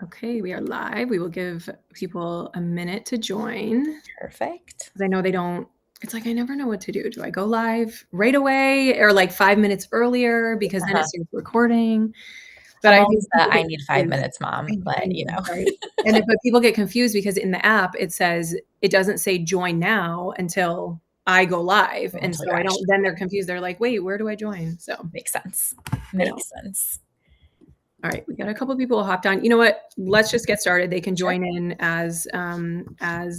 Okay, we are live. We will give people a minute to join. Perfect. 'Cause I know they don't, it's like I never know what to do. Do I go live right away or like 5 minutes earlier because then it Uh-huh. starts recording? But I'm I always think the people "I get need 5 confused. minutes, mom," I but, know, right? But people get confused because in the app it says it doesn't say join now until I go live. And until so you're I don't, actually then they're confused. They're like, "Wait, where do I join?" So makes sense. I know. Makes sense. All right, we got a couple people hopped on. You know what? Let's just get started. They can Sure. join in as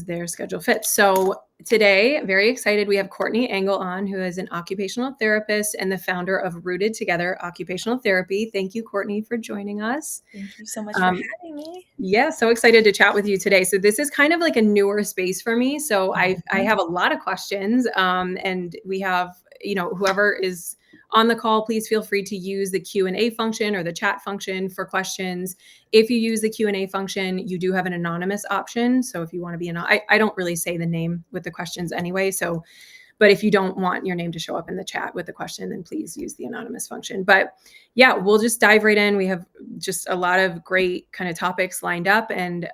their schedule fits. So today, very excited. We have Courtney Engel on, who is an occupational therapist and the founder of Rooted Together Occupational Therapy. Thank you, Courtney, for joining us. Thank you so much for Um, having me. yeah, so excited to chat with you today. So this is kind of like a newer space for me. So I Mhm. have a lot of questions, and we have whoever is on the call, please feel free to use the Q&A function or the chat function for questions. If you use the Q&A function, you do have an anonymous option. So if you want to be I don't really say the name with the questions anyway. So but if you don't want your name to show up in the chat with the question, then please use the anonymous function. But yeah, we'll just dive right in. We have just a lot of great kind of topics lined up and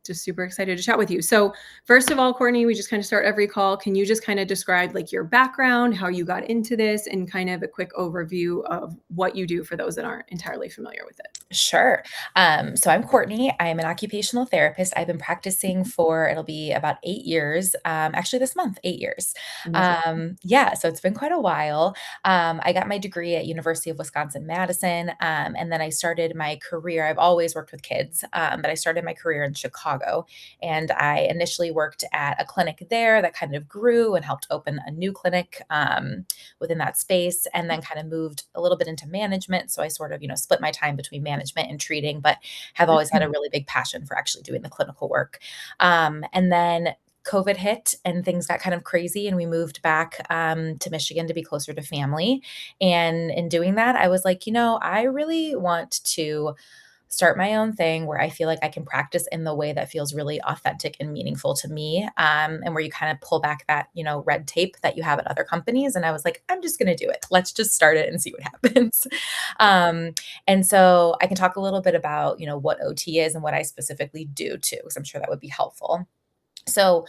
just super excited to chat with you. So first of all, Courtney, we just kind of start every call. Can you just kind of describe like your background, how you got into this, and kind of a quick overview of what you do for those that aren't entirely familiar with it? Sure. So I'm Courtney. I'm an occupational therapist. I've been practicing for it'll be about 8 years. Actually, this month, 8 years. Amazing. Yeah, so it's been quite a while. I got my degree at University of Wisconsin-Madison, and then I started my career. I've always worked with kids, but I started my career in Chicago, and I initially worked at a clinic there that kind of grew and helped open a new clinic within that space, and then kind of moved a little bit into management. So I sort of, split my time between management and treating, but have always had a really big passion for actually doing the clinical work. And then COVID hit and things got kind of crazy, and we moved back to Michigan to be closer to family. And in doing that, I was like, I really want to start my own thing where I feel like I can practice in the way that feels really authentic and meaningful to me, and where you kind of pull back that, red tape that you have at other companies. And I was like, I'm just going to do it. Let's just start it and see what happens. um, and so I can talk a little bit about, what OT is and what I specifically do too, because I'm sure that would be helpful. So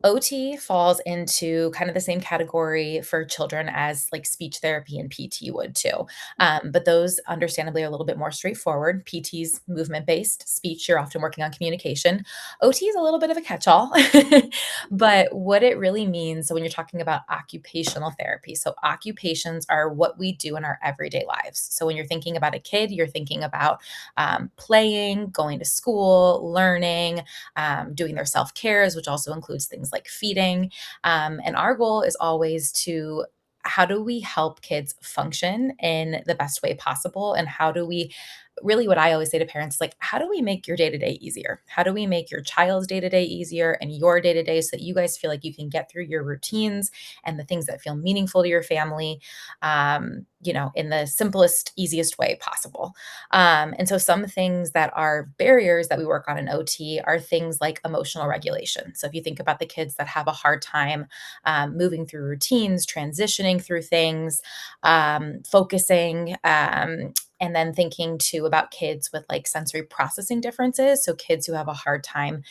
OT falls into kind of the same category for children as like speech therapy and PT would too. But those understandably are a little bit more straightforward. PT's movement based, speech, you're often working on communication. OT is a little bit of a catch all. But what it really means, so when you're talking about occupational therapy, so occupations are what we do in our everyday lives. So when you're thinking about a kid, you're thinking about playing, going to school, learning, doing their self cares, which also includes things like feeding. And our goal is always to how do we help kids function in the best way possible? And how do we really, what I always say to parents is like, how do we make your day to day easier? How do we make your child's day to day easier and your day to day so that you guys feel like you can get through your routines and the things that feel meaningful to your family, in the simplest, easiest way possible? And so some things that are barriers that we work on in OT are things like emotional regulation. So if you think about the kids that have a hard time moving through routines, transitioning through things, focusing, and then thinking too about kids with like sensory processing differences. So kids who have a hard time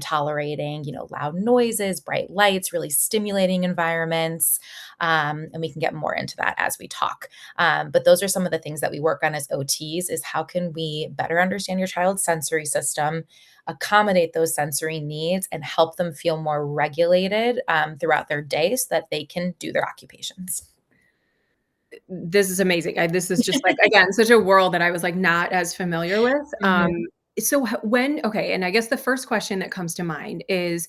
tolerating, loud noises, bright lights, really stimulating environments. And we can get more into that as we talk. But those are some of the things that we work on as OTs is how can we better understand your child's sensory system, accommodate those sensory needs, and help them feel more regulated throughout their day so that they can do their occupations. This is amazing. This is just like, again, such a world that I was like not as familiar with. Mhm. So okay, and I guess the first question that comes to mind is,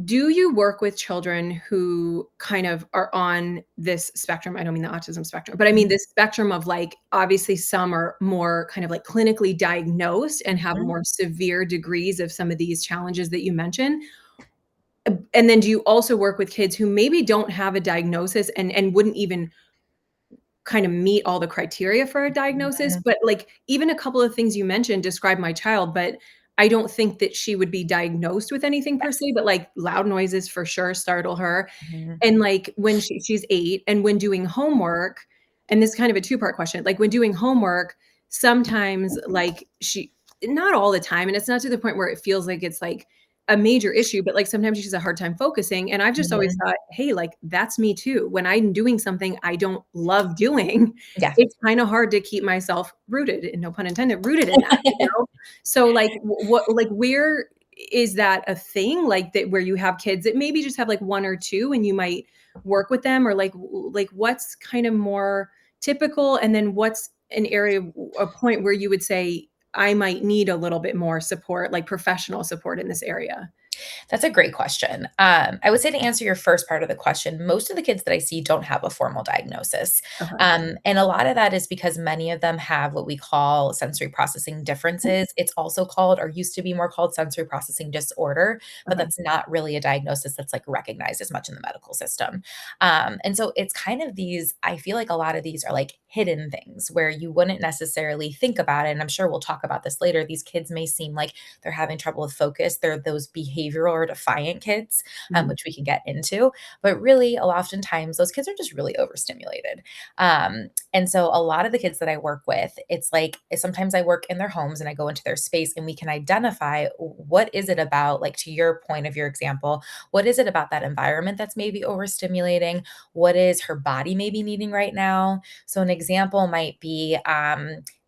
do you work with children who kind of are on this spectrum? I don't mean the autism spectrum, but I mean Mhm. this spectrum of like, obviously some are more kind of like clinically diagnosed and have Mhm. more severe degrees of some of these challenges that you mentioned. And then do you also work with kids who maybe don't have a diagnosis and wouldn't even kind of meet all the criteria for a diagnosis, Mhm. but like even a couple of things you mentioned describe my child, but I don't think that she would be diagnosed with anything per se, but like loud noises for sure startle her. Mhm. And like when she's 8 and when doing homework, and this is kind of a two-part question, like when doing homework, sometimes like not all the time, and it's not to the point where it feels like it's like a major issue, but like sometimes she has a hard time focusing. And I've just always Mhm. thought, hey, like that's me too. When I'm doing something I don't love doing, Yeah. it's kind of hard to keep myself rooted, and no pun intended, rooted in that. So like what like where is that a thing like that where you have kids that maybe just have like one or two and you might work with them, or like what's kind of more typical, and then what's an area, a point where you would say I might need a little bit more support, like professional support in this area? That's a great question. I would say to answer your first part of the question, most of the kids that I see don't have a formal diagnosis. Okay. And a lot of that is because many of them have what we call sensory processing differences. It's also called, or used to be more called, sensory processing disorder, but Okay. that's not really a diagnosis that's like recognized as much in the medical system. And so it's kind of these, I feel like a lot of these are like hidden things where you wouldn't necessarily think about it. And I'm sure we'll talk about this later. These kids may seem like they're having trouble with focus. They're those behavioral or defiant kids, Mhm. which we can get into. But really, oftentimes, those kids are just really overstimulated. And so, a lot of the kids that I work with, it's like sometimes I work in their homes and I go into their space and we can identify what is it about, like to your point of your example, what is it about that environment that's maybe overstimulating? What is her body maybe needing right now? So, an example might be,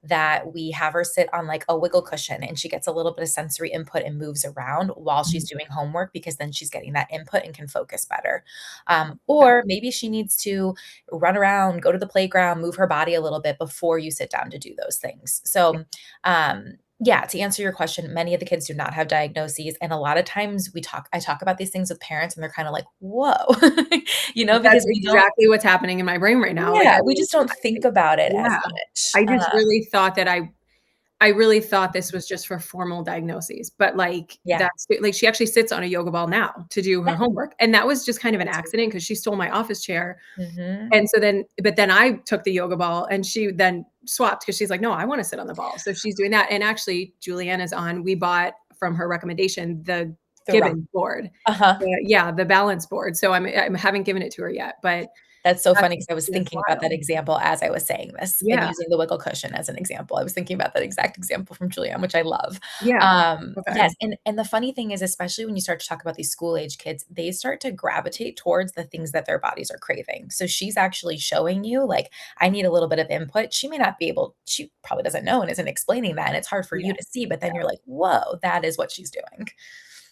that we have her sit on like a wiggle cushion and she gets a little bit of sensory input and moves around while she's Mhm. doing homework because then she's getting that input and can focus better. Okay. Or maybe she needs to run around, go to the playground, move her body a little bit before you sit down to do those things. Yeah. So, yeah, to answer your question, many of the kids do not have diagnoses. And a lot of times I talk about these things with parents and they're kind of like, whoa, That's because we don't, exactly what's happening in my brain right now. Like, yeah, we just don't think about it as yeah, much. I just really thought that I really thought this was just for formal diagnoses, but, like, Yeah. that's like, she actually sits on a yoga ball now to do Yeah, her homework, and that was just kind of an that's accident because she stole my office chair, mhm. and so then I took the yoga ball, and she then swapped because she's like, "No, I wanna sit on the ball." So she's doing that, and actually, Juliana's on, we bought from her recommendation the The rock. Gibbons board. Uh-huh. Yeah, the balance board, so I haven't given it to her yet, but That's so that's funny because I was that's thinking about that wild. example as I was saying this and Yeah, using the wiggle cushion as an example. I was thinking about that exact example from Julianne, which I love. yeah, okay. Yes, and the funny thing is, especially when you start to talk about these school age kids, they start to gravitate towards the things that their bodies are craving. So she's actually showing you, like, I need a little bit of input. She may not be able, she probably doesn't know and isn't explaining that, and it's hard for Yeah, you to see, but yeah. then you're like, "Whoa, that is what she's doing."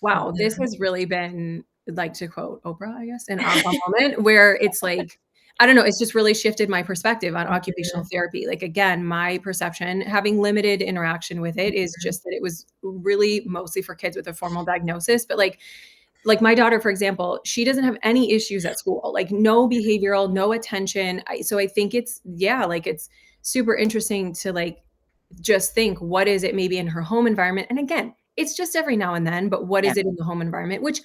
Wow, this Mhm, has really been, like, to quote Oprah, I guess, an aha moment where it's like, I don't know, it's just really shifted my perspective on occupational mhm, therapy. Like, again, my perception, having limited interaction with it, is mhm. just that it was really mostly for kids with a formal diagnosis, but, like my daughter, for example, she doesn't have any issues at school, like, no behavioral, no attention. I think it's, yeah, like, it's super interesting to, like, just think, what is it maybe in her home environment? And again, it's just every now and then, but what Yeah. is it in the home environment? Which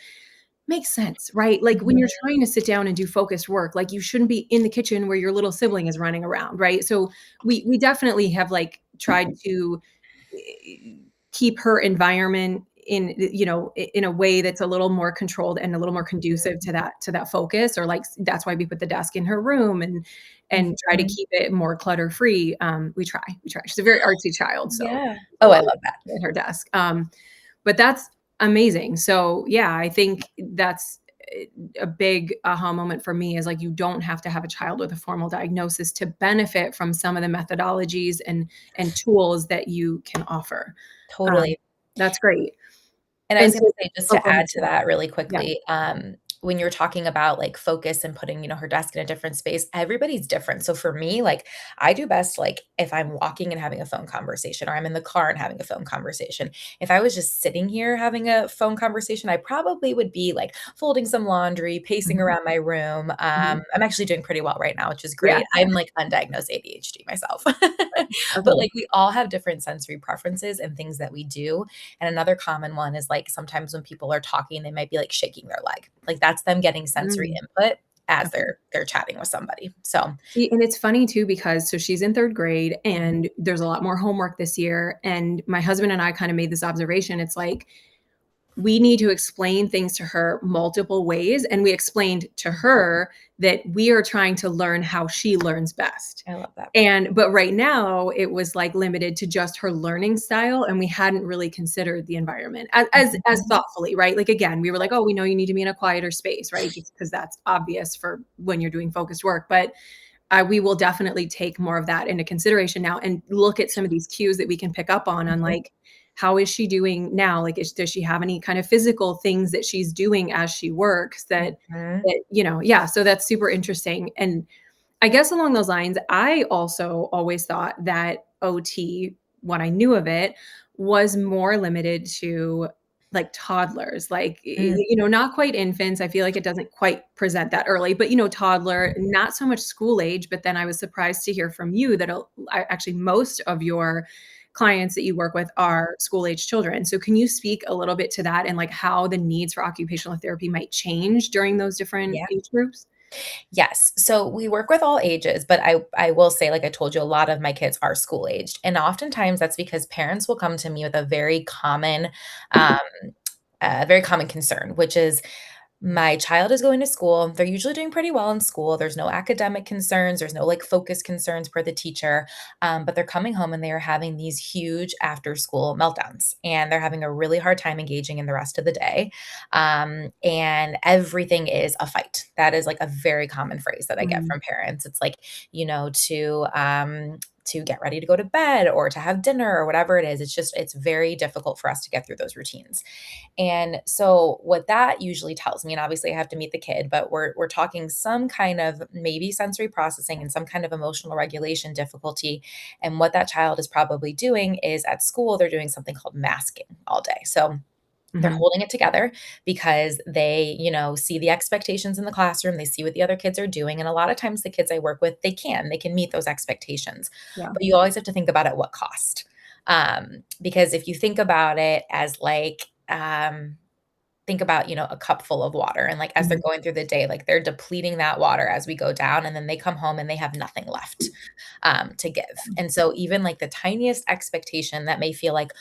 makes sense, right? Like when you're Mhm. trying to sit down and do focused work, like you shouldn't be in the kitchen where your little sibling is running around, right? So we definitely have like tried to eh, keep her environment in, in a way that's a little more controlled and a little more conducive Mhm. to that focus, or like that's why we put the desk in her room and try to Mhm. keep it more clutter free. We try. She's a very artsy child, so Yeah. a Oh, I lot love that. at her desk. But that's amazing. So yeah, I think that's a big aha moment for me, is like you don't have to have a child with a formal diagnosis to benefit from some of the methodologies and tools that you can offer. Um, Totally. that's great. And I And was gonna so, say, just oh, to go ahead. add to that really Yeah. quickly, when you're talking about, like, focus and putting, her desk in a different space, everybody's different. So for me, like, I do best, like, if I'm walking and having a phone conversation, or I'm in the car and having a phone conversation. If I was just sitting here having a phone conversation, I probably would be, like, folding some laundry, pacing Mhm, around my room. mhm. I'm actually doing pretty well right now, which is Yeah. great. I'm, like, undiagnosed ADHD myself. But, Okay. like, we all have different sensory preferences and things that we do. And another common one is like sometimes when people are talking, they might be like shaking their leg. Like that's them getting sensory Mm, input as okay. they're chatting with somebody. So, See, and it's funny too because so she's in 3rd grade mhm, and there's a lot more homework this year, and my husband and I kind of made this observation. It's like we need to explain things to her multiple ways. And we explained to her that we are trying to learn how she learns best. I love that. But right now it was like limited to just her learning style, and we hadn't really considered the environment as Mhm. thoughtfully, right? Like again, we were like, oh, we know you need to be in a quieter space, right? Just because that's obvious for when you're doing focused work. But we will definitely take more of that into consideration now and look at some of these cues that we can pick up on Mhm. like how is she doing now? Like, does she have any kind of physical things that she's doing as she works Mhm. yeah. So that's super interesting. And I guess along those lines, I also always thought that OT, when I knew of it, was more limited to like toddlers, like, Mm. not quite infants. I feel like it doesn't quite present that early, but toddler, not so much school age. But then I was surprised to hear from you that actually most of your clients that you work with are school age children. So can you speak a little bit to that and like how the needs for occupational therapy might change during those different Yeah. age groups? Yes. So we work with all ages, but I will say, like I told you, a lot of my kids are school aged. And oftentimes that's because parents will come to me with um, a very common concern, which is my child is going to school. They're usually doing pretty well in school. There's no academic concerns. There's no like focus concerns per the teacher. But they're coming home and they are having these huge after school meltdowns and they're having a really hard time engaging in the rest of the day. And everything is a fight. That is like a very common phrase that I get Mhm. from parents. It's like, to get ready to go to bed or to have dinner or whatever it is. It's very difficult for us to get through those routines. And so what that usually tells me, and obviously I have to meet the kid, but we're talking some kind of maybe sensory processing and some kind of emotional regulation difficulty. And what that child is probably doing is at school, they're doing something called masking all day. So they're Mhm. holding it together because they, see the expectations in the classroom, they see what the other kids are doing, and a lot of times the kids I work with, they can meet those expectations. Yeah. But you always have to think about at what cost. Because if you think about it as like, think about, a cup full of water and like as they're Mhm. going through the day, like they're depleting that water as we go down and then they come home and they have nothing left to give. And so even like the tiniest expectation that may feel like,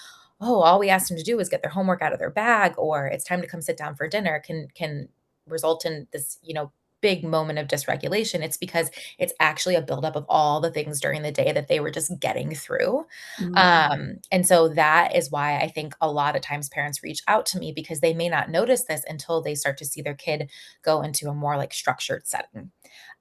oh, all we asked them to do is get their homework out of their bag or it's time to come sit down for dinner can result in this, big moment of dysregulation. It's because it's actually a buildup of all the things during the day that they were just getting through. Mm. And so that is why I think a lot of times parents reach out to me because they may not notice this until they start to see their kid go into a more like structured setting.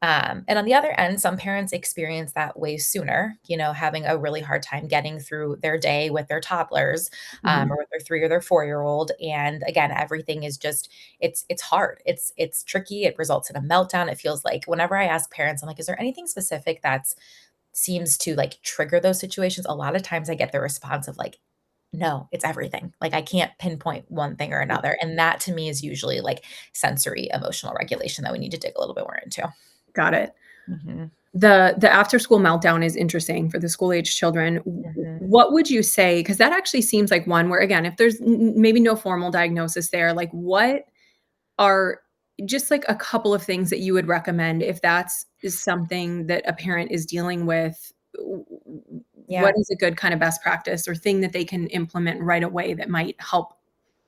And on the other end, some parents experience that way sooner, having a really hard time getting through their day with their toddlers Mhm. or with their 3 or their 4-year-old. And again, everything is just it's hard. It's tricky. It results in a meltdown. It feels like whenever I ask parents, I'm like, is there anything specific that's seems to like trigger those situations? A lot of times I get the response of like, no, it's everything. Like I can't pinpoint one thing or Yeah. another. And that to me is usually like sensory emotional regulation that we need to dig a little bit more into. Got it. Mhm, The after school meltdown is interesting for the school age children. mhm. What would you say? Because that actually seems like one where, again, if there's maybe no formal diagnosis there, like what are just like a couple of things that you would recommend if that's is something that a parent is dealing with? What Yeah. is a good kind of best practice or thing that they can implement right away that might help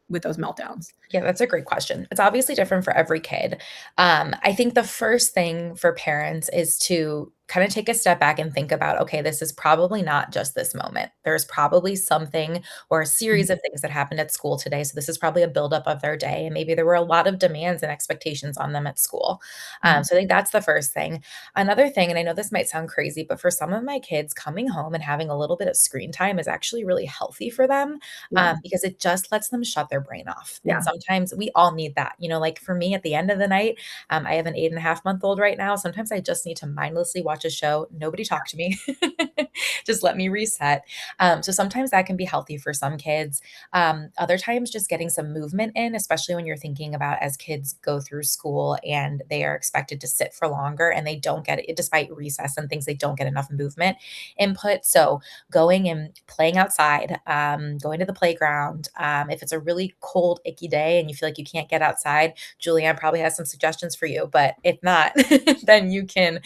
with those meltdowns? Yeah, that's a great question. It's obviously different for every kid. I think the first thing for parents is to kind of take a step back and think about, okay, this is probably not just this moment. There's probably something or a series Mhm. of things that happened at school today. So this is probably a buildup of their day. And maybe there were a lot of demands and expectations on them at school. Mhm. So I think that's the first thing. Another thing, and I know this might sound crazy, but for some of my kids, coming home and having a little bit of screen time is actually really healthy for them Yeah. because it just lets them shut their brain off. And Yeah. sometimes we all need that. Like for me at the end of the night, I have an 8.5-month-old right now. Sometimes I just need to mindlessly watch a show. Nobody talk to me. Just let me reset. So sometimes that can be healthy for some kids. Other times, just getting some movement in, especially when you're thinking about as kids go through school and they are expected to sit for longer and they don't get it, despite recess and things, they don't get enough movement input. So going and playing outside, going to the playground. If it's a really cold, icky day and you feel like you can't get outside, Julianne probably has some suggestions for you. But if not, then you can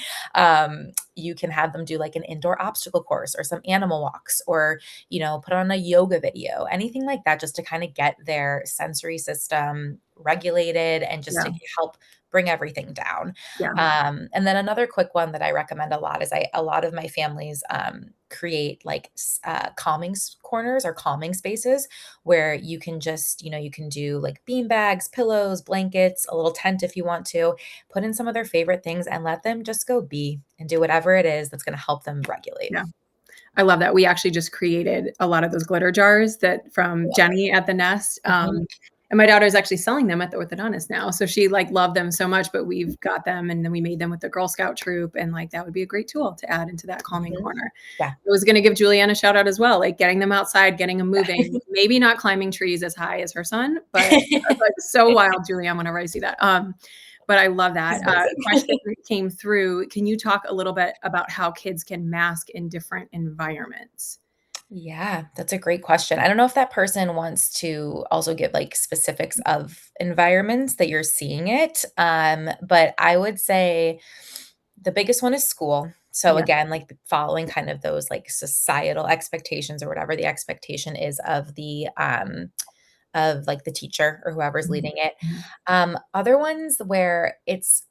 You can have them do like an indoor obstacle course or some animal walks, or, put on a yoga video, anything like that, just to kind of get their sensory system regulated and just Yeah. to help bring everything down. Yeah. And then another quick one that I recommend a lot is a lot of my families create like calming corners or calming spaces where you can just, you can do like bean bags, pillows, blankets, a little tent if you want to, put in some of their favorite things and let them just go be and do whatever it is that's going to help them regulate. Yeah. I love that. We actually just created a lot of those glitter jars that from Jenny at the Nest. Mhm. And my daughter is actually selling them at the orthodontist now. So she like loved them so much, but we've got them and then we made them with the Girl Scout troop. And like that would be a great tool to add into that calming Mhm. corner. Yeah. I was going to give Julianne a shout out as well, like getting them outside, getting them moving, maybe not climbing trees as high as her son, but like so wild, Julianne, whenever I see that. But I love that. It's amazing. Question came through. Can you talk a little bit about how kids can mask in different environments? Yeah, that's a great question. I don't know if that person wants to also give like specifics of environments that you're seeing it. But I would say the biggest one is school. So Yeah. again, like following kind of those like societal expectations or whatever the expectation is of like the teacher or whoever's Mhm. leading it. Mhm. Other ones where it's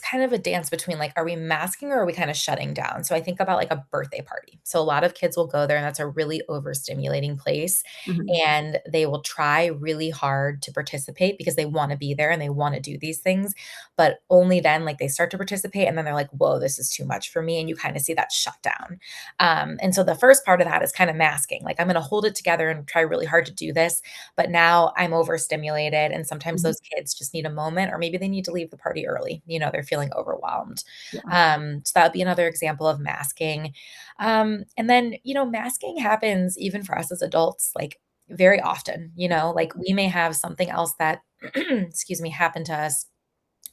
kind of a dance between like, are we masking or are we kind of shutting down? So I think about like a birthday party. So a lot of kids will go there and that's a really overstimulating place. Mhm. And they will try really hard to participate because they want to be there and they want to do these things. But only then, like they start to participate and then they're like, whoa, this is too much for me. And you kind of see that shut down. And so the first part of that is kind of masking. Like I'm going to hold it together and try really hard to do this. But now I'm overstimulated. And sometimes Mhm. those kids just need a moment, or maybe they need to leave the party early. They're feeling overwhelmed. Yeah. So that would be another example of masking. And then, masking happens even for us as adults, like very often, like we may have something else that, excuse me, happened to us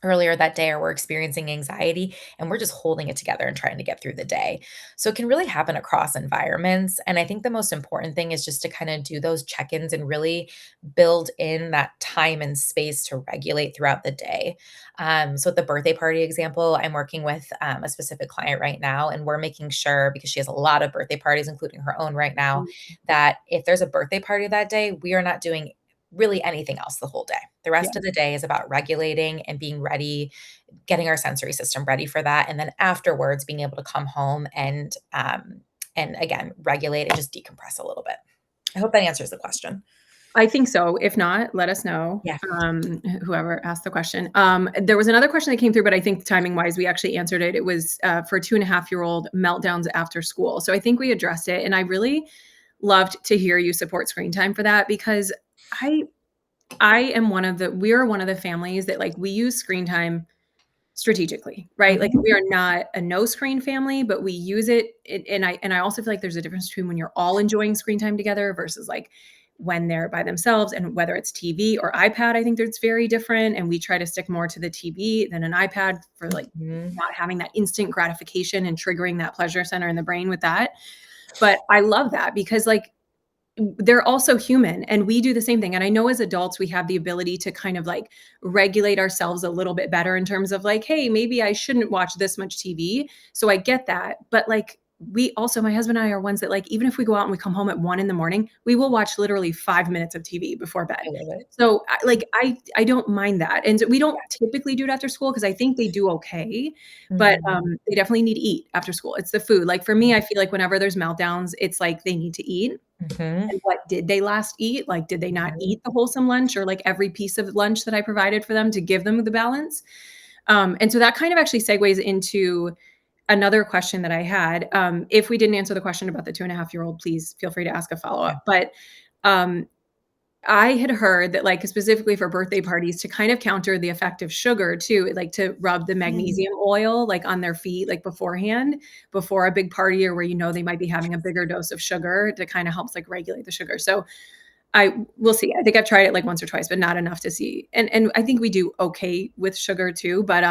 earlier that day, or we're experiencing anxiety and we're just holding it together and trying to get through the day. So it can really happen across environments. And I think the most important thing is just to kind of do those check ins and really build in that time and space to regulate throughout the day. So, at the birthday party example, I'm working with a specific client right now, and we're making sure because she has a lot of birthday parties, including her own right now, Mhm. that if there's a birthday party that day, we are not doing really anything else the whole day. The Yeah. rest of the day is about regulating and being ready, getting our sensory system ready for that, and then afterwards being able to come home and again regulate and just decompress a little bit. I hope that answers the question. I think so. If not, let us know, Yeah. whoever asked the question. There was another question that came through, but I think timing wise, we actually answered it. It was for 2.5-year-old meltdowns after school. So I think we addressed it. And I really loved to hear you support screen time for that because I I am we're one of the families that like we use screen time strategically, right? Like Mhm. we are not a no screen family, but we use it and I also feel like there's a difference between when you're all enjoying screen time together versus like when they're by themselves and whether it's TV or iPad, I think that's very different and we try to stick more to the TV than an iPad for like Mhm. not having that instant gratification and triggering that pleasure center in the brain with that. But I love that because like they're also human and we do the same thing. And I know as adults, we have the ability to kind of like regulate ourselves a little bit better in terms of like, hey, maybe I shouldn't watch this much TV. So I get that. But like, we also, my husband and I are ones that like, even if we go out and we come home at 1 in the morning, we will watch literally 5 minutes of TV before I bed. love it. So I don't mind that. And we don't typically do it after school because I think they do okay. But Mhm. they definitely need to eat after school. It's the food. Like for me, I feel like whenever there's meltdowns, it's like they need to eat Mhm. and what did they last eat? Like, did they not Mhm. eat the wholesome lunch or like every piece of lunch that I provided for them to give them the balance? And so that kind of actually segues into another question that I had. If we didn't answer the question about the 2.5-year-old, please feel free to ask a follow Yeah. up. But um, I had heard that, like, specifically for birthday parties to kind of counter the effect of sugar too, like to rub the Mm. magnesium oil, like, on their feet, like, beforehand, before a big party or where you know they might be having a bigger dose of sugar to kinda helps, like, regulate the sugar. So, I we'll see. I think I've tried it, like, once or twice, but not enough to see and I think we do okay with sugar too, but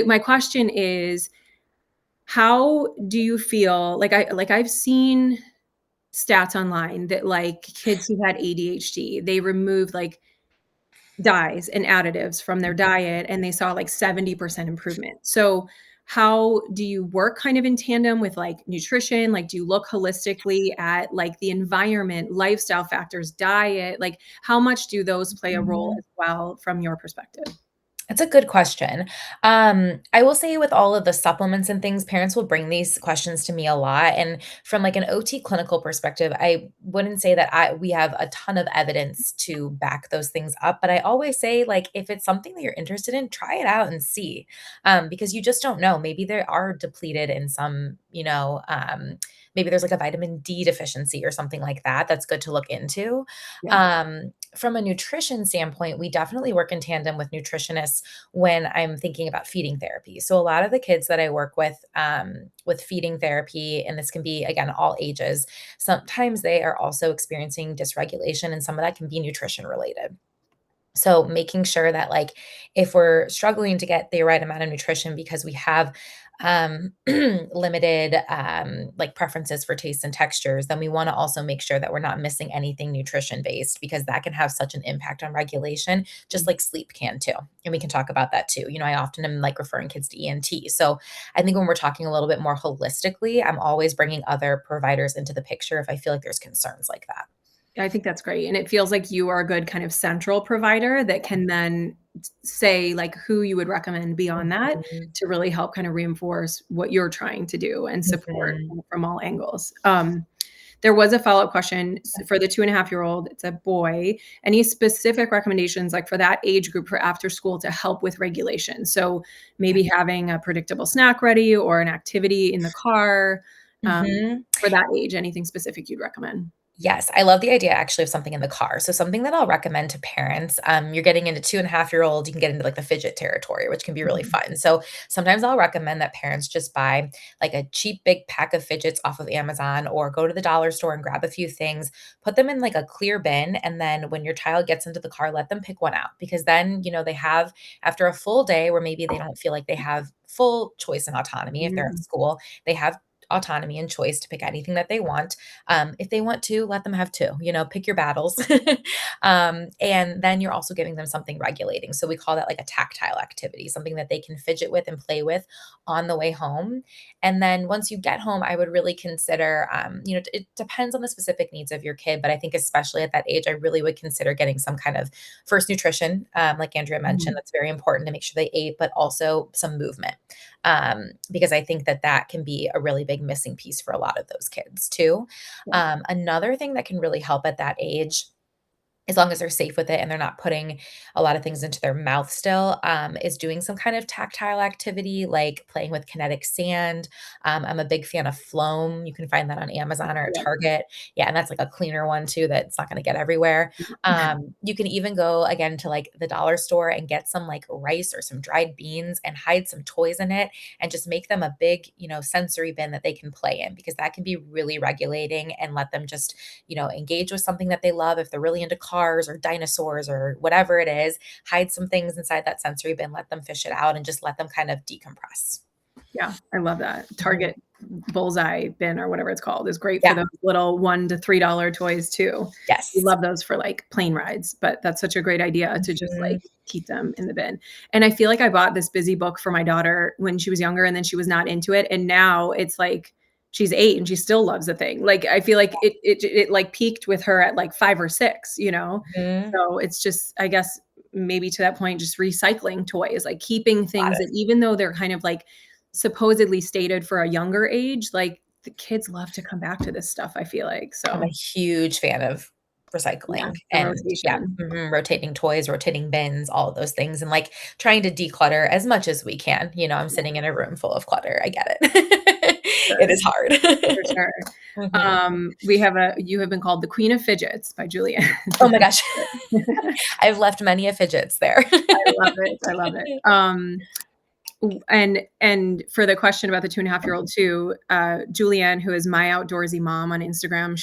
my question is, how do you feel I've seen stats online that, like, kids who had ADHD, they removed, like, dyes and additives from their diet, and they saw, like, 70% improvement. So, how do you work kind of in tandem with like nutrition? Like, do you look holistically at like the environment, lifestyle factors, diet? Like, how much do those play a role Mhm. as well from your perspective? It's a good question. I will say with all of the supplements and things, parents will bring these questions to me a lot. And from like an OT clinical perspective, I wouldn't say that we have a ton of evidence to back those things up. But I always say, like, if it's something that you're interested in, try it out and see. Because you just don't know. Maybe they are depleted in some, maybe there's like a vitamin D deficiency or something like that. That's good to look into. Yeah. From a nutrition standpoint, we definitely work in tandem with nutritionists when I'm thinking about feeding therapy. So a lot of the kids that I work with feeding therapy, and this can be again all ages, sometimes they are also experiencing dysregulation, and some of that can be nutrition related. So making sure that like if we're struggling to get the right amount of nutrition because we have limited like preferences for tastes and textures, then we want to also make sure that we're not missing anything nutrition based because that can have such an impact on regulation, just like sleep can too. And we can talk about that too. I often am like referring kids to ENT. So I think when we're talking a little bit more holistically, I'm always bringing other providers into the picture if I feel like there's concerns like that. I think that's great, and it feels like you are a good kind of central provider that can then say, like, who you would recommend beyond that Mhm. to really help kind of reinforce what you're trying to do and support Mhm. from all angles. There was a follow-up question for the 2.5-year-old, it's a boy. Any specific recommendations, like, for that age group for after school to help with regulation? So, Yeah. maybe having a predictable snack ready or an activity in the car, Mhm. for that age, anything specific you'd recommend? Yes, I love the idea actually of something in the car. So something that I'll recommend to parents, you're getting into 2.5-year-old, you can get into like the fidget territory, which can be really Mhm. fun. So sometimes I'll recommend that parents just buy like a cheap big pack of fidgets off of Amazon or go to the dollar store and grab a few things, put them in like a clear bin. And then when your child gets into the car, let them pick one out because then, they have after a full day where maybe they don't feel like they have full choice and autonomy if they're at Mm, school, they have autonomy and choice to pick anything that they want. If they want to, let them have two, pick your battles. And then you're also giving them something regulating. So we call that like a tactile activity, something that they can fidget with and play with on the way home. And then once you get home, I would really consider, it depends on the specific needs of your kid, but I think especially at that age, I really would consider getting some kind of first nutrition, like Andrea mentioned, mhm. that's very important to make sure they ate, but also some movement. Because I think that that can be a really big missing piece for a lot of those kids too. Yeah, Another thing that can really help at that age, as long as they're safe with it and they're not putting a lot of things into their mouth still, is doing some kind of tactile activity like playing with kinetic sand. I'm a big fan of Floam. You can find that on Amazon or at yeah. Target. Yeah, and that's like a cleaner one too that's not going to get everywhere. You can even go again to like the dollar store and get some like rice or some dried beans and hide some toys in it and just make them a big, sensory bin that they can play in because that can be really regulating and let them just engage with something that they love. If they're really into cars or dinosaurs or whatever it is, hide some things inside that sensory bin, let them fish it out, and just let them kind of decompress. Yeah, I love that. Mhm. Target bullseye bin or whatever it's called is great for Yeah. those little $1 to $3 toys too. We Yes. love those for, like, plane rides, but that's such a great idea to just, Mhm. like, keep them in the bin. And I feel like I bought this Busy book for my daughter when she was younger, and then she was not into it, and now it's like she's 8 and she still loves the thing. Like, I feel like it, like, peaked with her at, like, 5 or 6, you know? Mhm. So it's just, I guess, maybe to that point, just recycling toys, like, keeping Got things it. that even though they're kind of, like, supposedly stated for a younger age, like, the kids love to come back to this stuff, I feel like, I'm a so, huge fan of yeah, recycling the and yeah, rotation. rotating toys, rotating bins, all of those things, and, like, trying to declutter as much as we can. I'm Yeah, sitting in a room full of clutter, I get it. It sure, is hard. for sure. Mhm. We have a "You Have Been Called the Queen of Fidgets" by Julia. Oh my gosh. I've left many a fidgets there. I love it, I love it. And for the question about the 2.5-year-old too, Julianne, who is My Outdoorsy Mom on Instagram,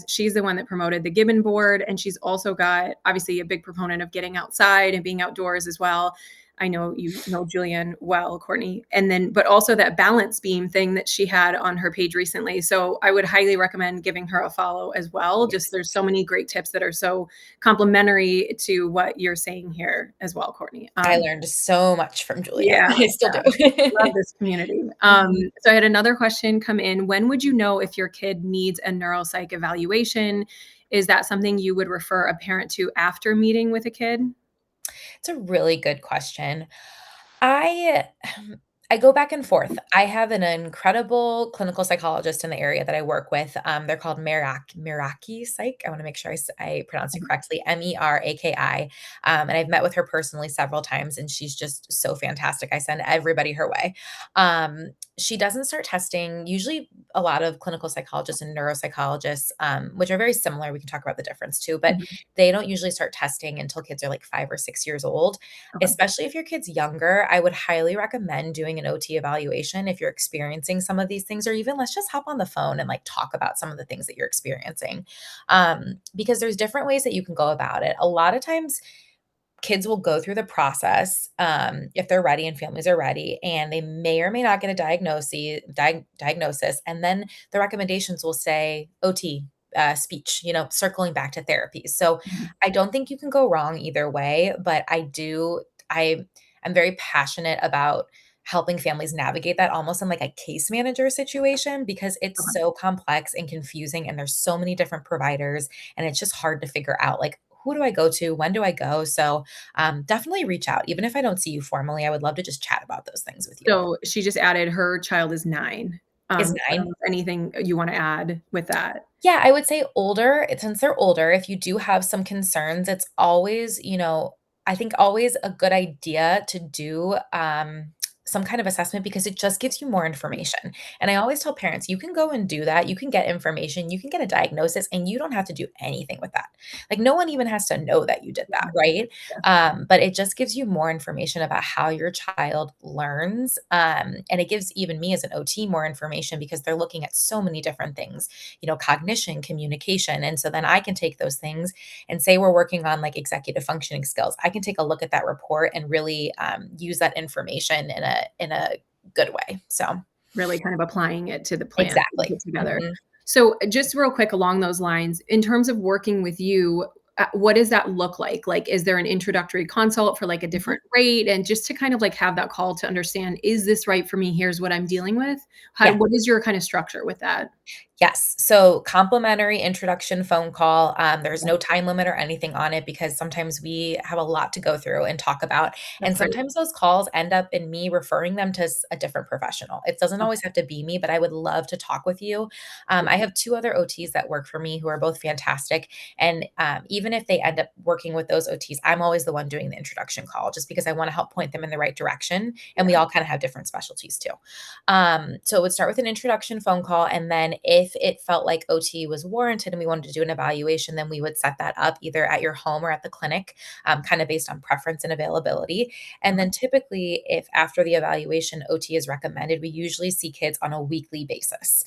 she's the one that promoted the Gibbon board, and she's also got obviously a big proponent of getting outside and being outdoors as well. I know you know Julianne well, Courtney, and then, but also that balance beam thing that she had on her page recently. So I would highly recommend giving her a follow as well. Just Yes. there's so many great tips that are so complementary to what you're saying here as well, Courtney. I learned so much from Julia. Yeah, I still do. love this community. Mhm. So I had another question come in. When would you know if your kid needs a neuropsych evaluation? Is that something you would refer a parent to after meeting with a kid? It's a really good question. I I go back and forth. I have an incredible clinical psychologist in the area that I work with. They're called Meraki Psych. I want to make sure I pronounce it correctly. Meraki. And I've met with her personally several times, and she's just so fantastic. I send everybody her way. She doesn't start testing. Usually, a lot of clinical psychologists and neuropsychologists, which are very similar. We can talk about the difference too, but Mhm. they don't usually start testing until kids are like 5 or 6 years old. Okay. Especially if your kid's younger, I would highly recommend doing an OT evaluation if you're experiencing some of these things, or even let's just hop on the phone and like talk about some of the things that you're experiencing. Because there's different ways that you can go about it. A lot of times, kids will go through the process if they're ready and families are ready, and they may or may not get a diagnosis. And then the recommendations will say OT, speech, circling back to therapies. So Mhm. I don't think you can go wrong either way, but I'm very passionate about helping families navigate that almost in like a case manager situation, because it's Okay. so complex and confusing and there's so many different providers, and it's just hard to figure out like, who do I go to? When do I go? So definitely reach out. Even if I don't see you formally, I would love to just chat about those things with you. So she just added her child is 9. Is I don't know 9? if anything you wanna add with that? Yeah, I would say older, since they're older, if you do have some concerns, it's always, I think always a good idea to do some kind of assessment, because it just gives you more information. And I always tell parents, you can go and do that. You can get information, you can get a diagnosis, and you don't have to do anything with that. Like, no one even has to know that you did that, Yeah, right? yeah, But it just gives you more information about how your child learns. And it gives even me as an OT more information, because they're looking at so many different things, cognition, communication. And so then I can take those things and say we're working on like executive functioning skills. I can take a look at that report and really use that information in a good way. So really kind of applying it to the plan that you exactly. put together. Mhm. So, just real quick along those lines, in terms of working with you, what does that look like? Like, is there an introductory consult for, like, a Mhm. different rate? And just to kind of, like, have that call to understand, "Is this right for me? Here's what I'm dealing with." Yeah. What is your kind of structure with that? Yes. So complimentary introduction phone call. There's Okay, no time limit or anything on it, because sometimes we have a lot to go through and talk about. that's And great. sometimes those calls end up in me referring them to a different professional. It doesn't Okay, always have to be me, but I would love to talk with you. I have two other OTs that work for me who are both fantastic. And even if they end up working with those OTs, I'm always the one doing the introduction call, just because I want to help point them in the right direction. And we yeah, all kind of have different specialties too. So it would start with an introduction phone call. And then if it felt like OT was warranted and we wanted to do an evaluation, then we would set that up either at your home or at the clinic, kind of based on preference and availability. And okay, then typically, if after the evaluation OT is recommended, we usually see kids on a weekly basis.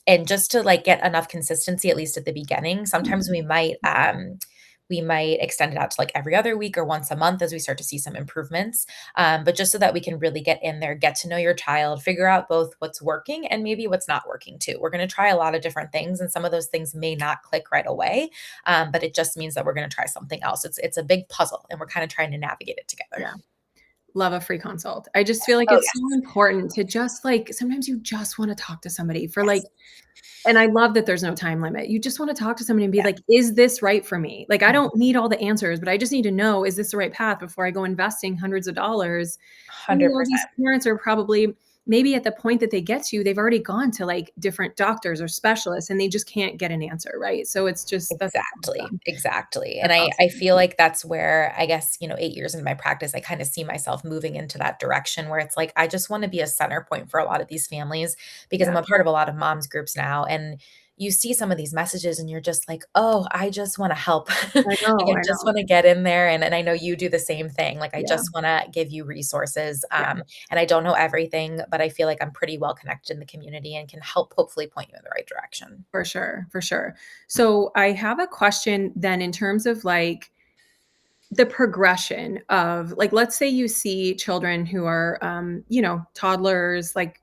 And just to like get enough consistency, at least at the beginning, sometimes mhm, we might extend it out to like every other week or once a month as we start to see some improvements. But just so that we can really get in there, get to know your child, figure out both what's working and maybe what's not working too. We're going to try a lot of different things, and some of those things may not click right away, but it just means that we're going to try something else. It's a big puzzle, and we're kind of trying to navigate it together. yeah. Love a free consult. I just feel like Oh it's so yes, important to just, like, sometimes you just wanna talk to somebody for, like, yes, and I love that there's no time limit. You just wanna talk to somebody and be yeah, like, "Is this right for me?" Like, I one don't need all the answers, but I just need to know, is this the right path before I go investing hundreds of dollars? And, hundred these percent. parents are probably maybe at the point that they get to, they've already gone to, like, different doctors or specialists, and they just can't get an answer, right? So it's just that's Exactly, awesome. exactly, and That's I awesome. feel like that's where, I guess, 8 years into my practice, I kinda see myself moving into that direction where it's like, I just wanna be a center point for a lot of these families, because I'm Yeah. a part of a lot of moms groups now, and you see some of these messages and you're just like, "Oh, I just wanna help." Like, I I just know. wanna get in there, and I know you do the same thing, like, I Yeah, just wanna give you resources, yeah. and I don't know everything, but I feel like I'm pretty well connected in the community and can help hopefully point you in the right direction. For sure, for sure. So I have a question then in terms of like the progression of, like, let's say you see children who are, toddlers, like,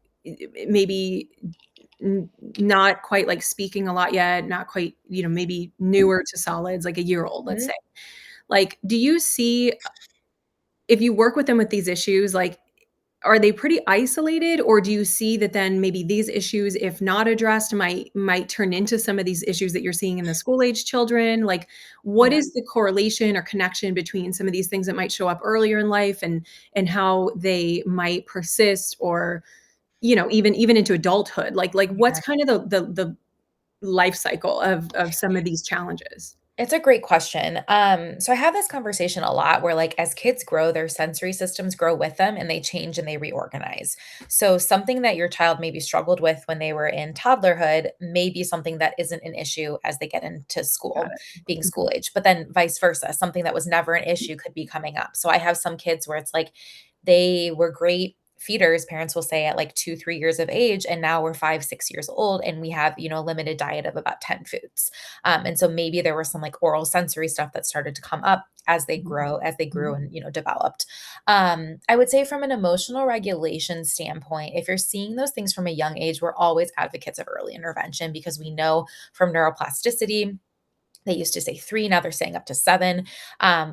maybe not quite like speaking a lot yet, not quite, maybe newer to solids, like a year old, let's Mhm. say. Like, do you see if you work with them with these issues, like, are they pretty isolated, or do you see that then maybe these issues, if not addressed, might turn into some of these issues that you're seeing in the school age children? Like, what Yeah. is the correlation or connection between some of these things that might show up earlier in life and how they might persist, or, even into adulthood? Like what's Yeah. kind of the life cycle of some of these challenges? It's a great question. So I have this conversation a lot where, like, as kids grow, their sensory systems grow with them and they change and they reorganize. So something that your child maybe struggled with when they were in toddlerhood may be something that isn't an issue as they get into Got school, it. being Mhm. school age, but then vice versa. Something that was never an issue could be coming up. So I have some kids where it's like they were great feeders, parents will say, at like 2, 3 years of age, and now we're 5, 6 years old, and we have, a limited diet of about 10 foods. And so maybe there was some like oral sensory stuff that started to come up Mhm. as they grew Mhm. and, developed. I would say from an emotional regulation standpoint, if you're seeing those things from a young age, we're always advocates of early intervention because we know from neuroplasticity, they used to say 3, now they're saying up to 7.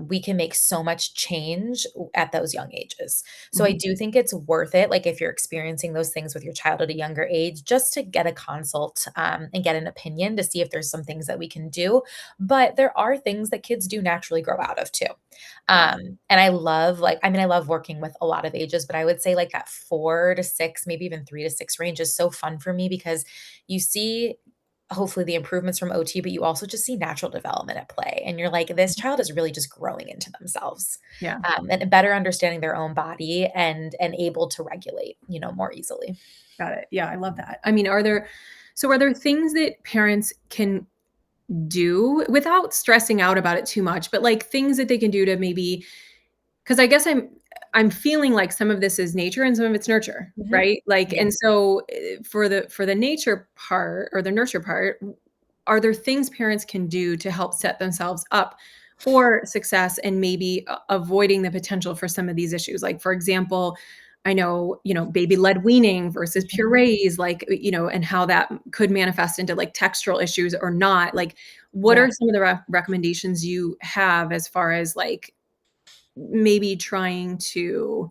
We can make so much change at those young ages. So I Mhm. do think it's worth it, like, if you're experiencing those things with your child at a younger age, just to get a consult, and get an opinion to see if there's some things that we can do. But there are things that kids do naturally grow out of too. Yeah. And I love, like, I mean, I love working with a lot of ages, but I would say like that 4 to 6, maybe even 3 to 6 range is so fun for me because you see hopefully the improvements from OT, but you also just see natural development at play. And you're like, this child is really just growing into themselves, Yeah. and better understanding their own body and able to regulate, more easily. Got it. Yeah, I love that. I mean, are there things that parents can do without stressing out about it too much, but, like, things that they can do to maybe, because I guess I'm feeling like some of this is nature and some of it's nurture, Mhm. right? Like, Yeah. and so, for the nature part or the nurture part, are there things parents can do to help set themselves up for success and maybe avoiding the potential for some of these issues? Like, for example, I know, baby-led weaning versus Mhm. purees, like, and how that could manifest into, like, textural issues or not. Like, what Yeah. are some of the recommendations you have as far as, like, maybe trying to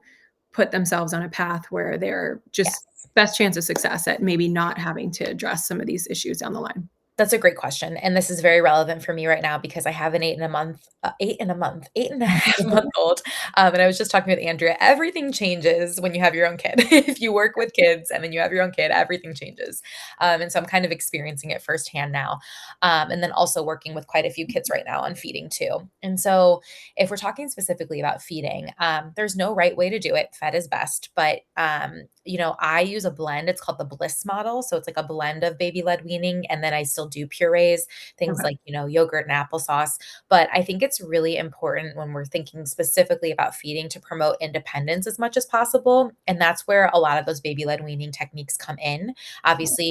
put themselves on a path where they're just Yes. best chance of success at maybe not having to address some of these issues down the line? That's a great question, and this is very relevant for me right now because I have an 8 and a month 8 and a month, 8 and a half month old, and I was just talking with Andrea, everything changes when you have your own kid. If you work with kids and then you have your own kid, everything changes, and so I'm kind of experiencing it firsthand now, and then also working with quite a few kids right now on feeding too, and so if we're talking specifically about feeding, there's no right way to do it, fed is best, but, I use a blend, it's called the Bliss model, so it's like a blend of baby-led weaning, and then I still do purees, things Okay. like, yogurt and applesauce. But I think it's really important when we're thinking specifically about feeding to promote independence as much as possible. And that's where a lot of those baby led weaning techniques come in. Obviously,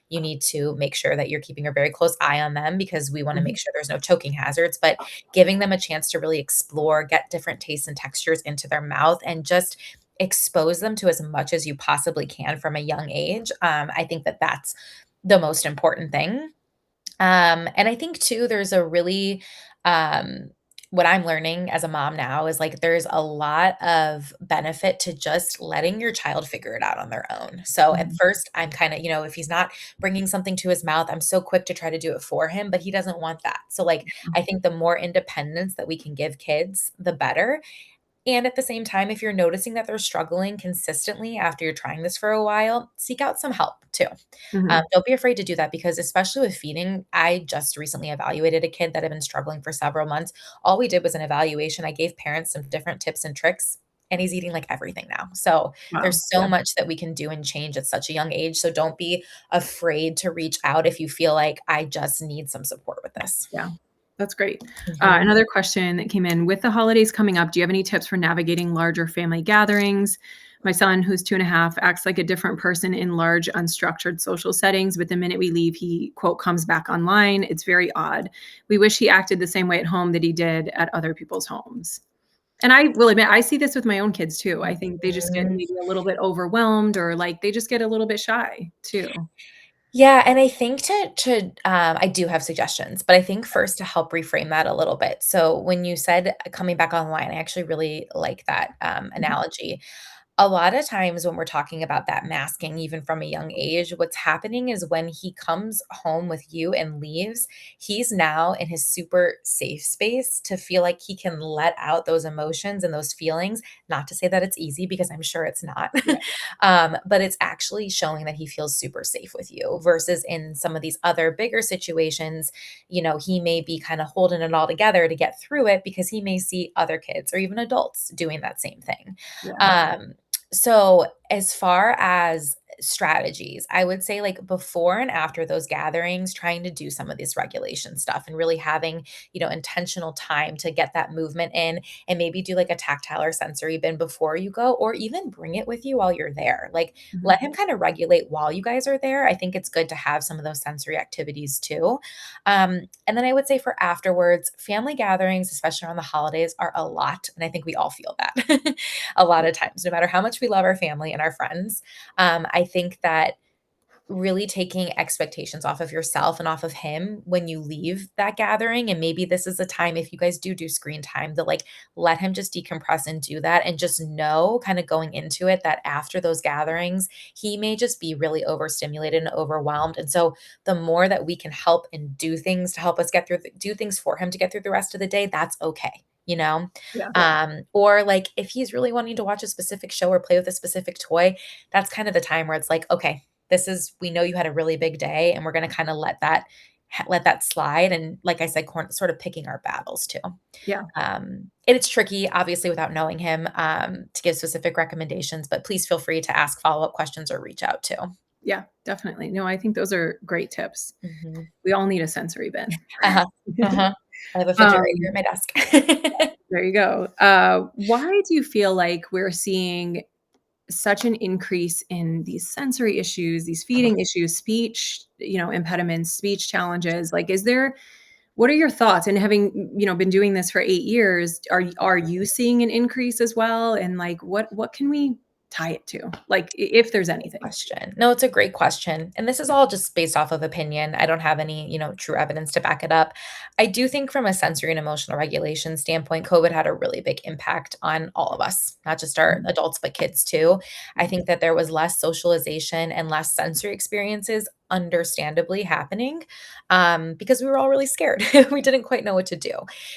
you need to make sure that you're keeping a very close eye on them because we want to Mhm. make sure there's no choking hazards, but giving them a chance to really explore, get different tastes and textures into their mouth, and just expose them to as much as you possibly can from a young age. I think that that's the most important thing. And I think too, there's a really, um, what I'm learning as a mom now is like there's a lot of benefit to just letting your child figure it out on their own. So at Mhm. first, I'm kind of, if he's not bringing something to his mouth, I'm so quick to try to do it for him, but he doesn't want that. So, like, I think the more independence that we can give kids, the better. And at the same time, if you're noticing that they're struggling consistently after you're trying this for a while, seek out some help too. Mhm. Don't be afraid to do that because, especially with feeding, I just recently evaluated a kid that had been struggling for several months. All we did was an evaluation. I gave parents some different tips and tricks, and he's eating like everything now. So Wow. there's so Yeah. much that we can do and change at such a young age. So don't be afraid to reach out if you feel like I just need some support with this. Yeah. That's great. Mhm. Another question that came in, with the holidays coming up, do you have any tips for navigating larger family gatherings? My son, who's 2.5, acts like a different person in large, unstructured social settings, but the minute we leave, he, quote, comes back online. It's very odd. We wish he acted the same way at home that he did at other people's homes. And I will admit, I see this with my own kids too. I think they just get Mhm. maybe a little bit overwhelmed or like they just get a little bit shy too. Yeah, and I think I do have suggestions, but I think first to help reframe that a little bit. So when you said coming back online, I actually really like that Mhm. analogy. A lot of times when we're talking about that masking, even from a young age, what's happening is when he comes home with you and leaves, he's now in his super safe space to feel like he can let out those emotions and those feelings. Not to say that it's easy because I'm sure it's not, Yeah, but it's actually showing that he feels super safe with you versus in some of these other bigger situations, he may be kind of holding it all together to get through it because he may see other kids or even adults doing that same thing. yeah, Um, so as far as strategies, I would say like before and after those gatherings, trying to do some of this regulation stuff and really having, intentional time to get that movement in and maybe do like a tactile or sensory bin before you go, or even bring it with you while you're there. Like mhm, let him kind of regulate while you guys are there. I think it's good to have some of those sensory activities too. And then I would say for afterwards, family gatherings, especially around the holidays, are a lot. And I think we all feel that a lot yeah, of times, no matter how much we love our family and our friends. I think that really taking expectations off of yourself and off of him when you leave that gathering, and maybe this is a time if you guys do screen time to like let him just decompress and do that, and just know kind of going into it that after those gatherings he may just be really overstimulated and overwhelmed. And so the more that we can help and do things to help us get through do things for him to get through the rest of the day, that's okay, yeah, or like if he's really wanting to watch a specific show or play with a specific toy, that's kind of the time where it's like, okay, this is we know you had a really big day and we're going to kind of let that slide, and like I said, sort of picking our battles too. yeah, And it's tricky obviously without knowing him to give specific recommendations, but please feel free to ask follow-up questions or reach out too. yeah, definitely. No, I think those are great tips. Mhm. We all need a sensory bin. Uh-huh. Uh-huh. I have a fidget right here Um, at my desk. there you go. Why do you feel like we're seeing such an increase in these sensory issues, these feeding issues, speech, impediments, speech challenges? Like, what are your thoughts? And having, been doing this for 8 years, are you seeing an increase as well? And like, what can we tie it to? Like, if there's anything? Question. No, it's a great question. And this is all just based off of opinion. I don't have any, true evidence to back it up. I do think from a sensory and emotional regulation standpoint, COVID had a really big impact on all of us, not just our Mhm. adults, but kids too. I think that there was less socialization and less sensory experiences understandably happening because we were all really scared. We didn't quite know what to do.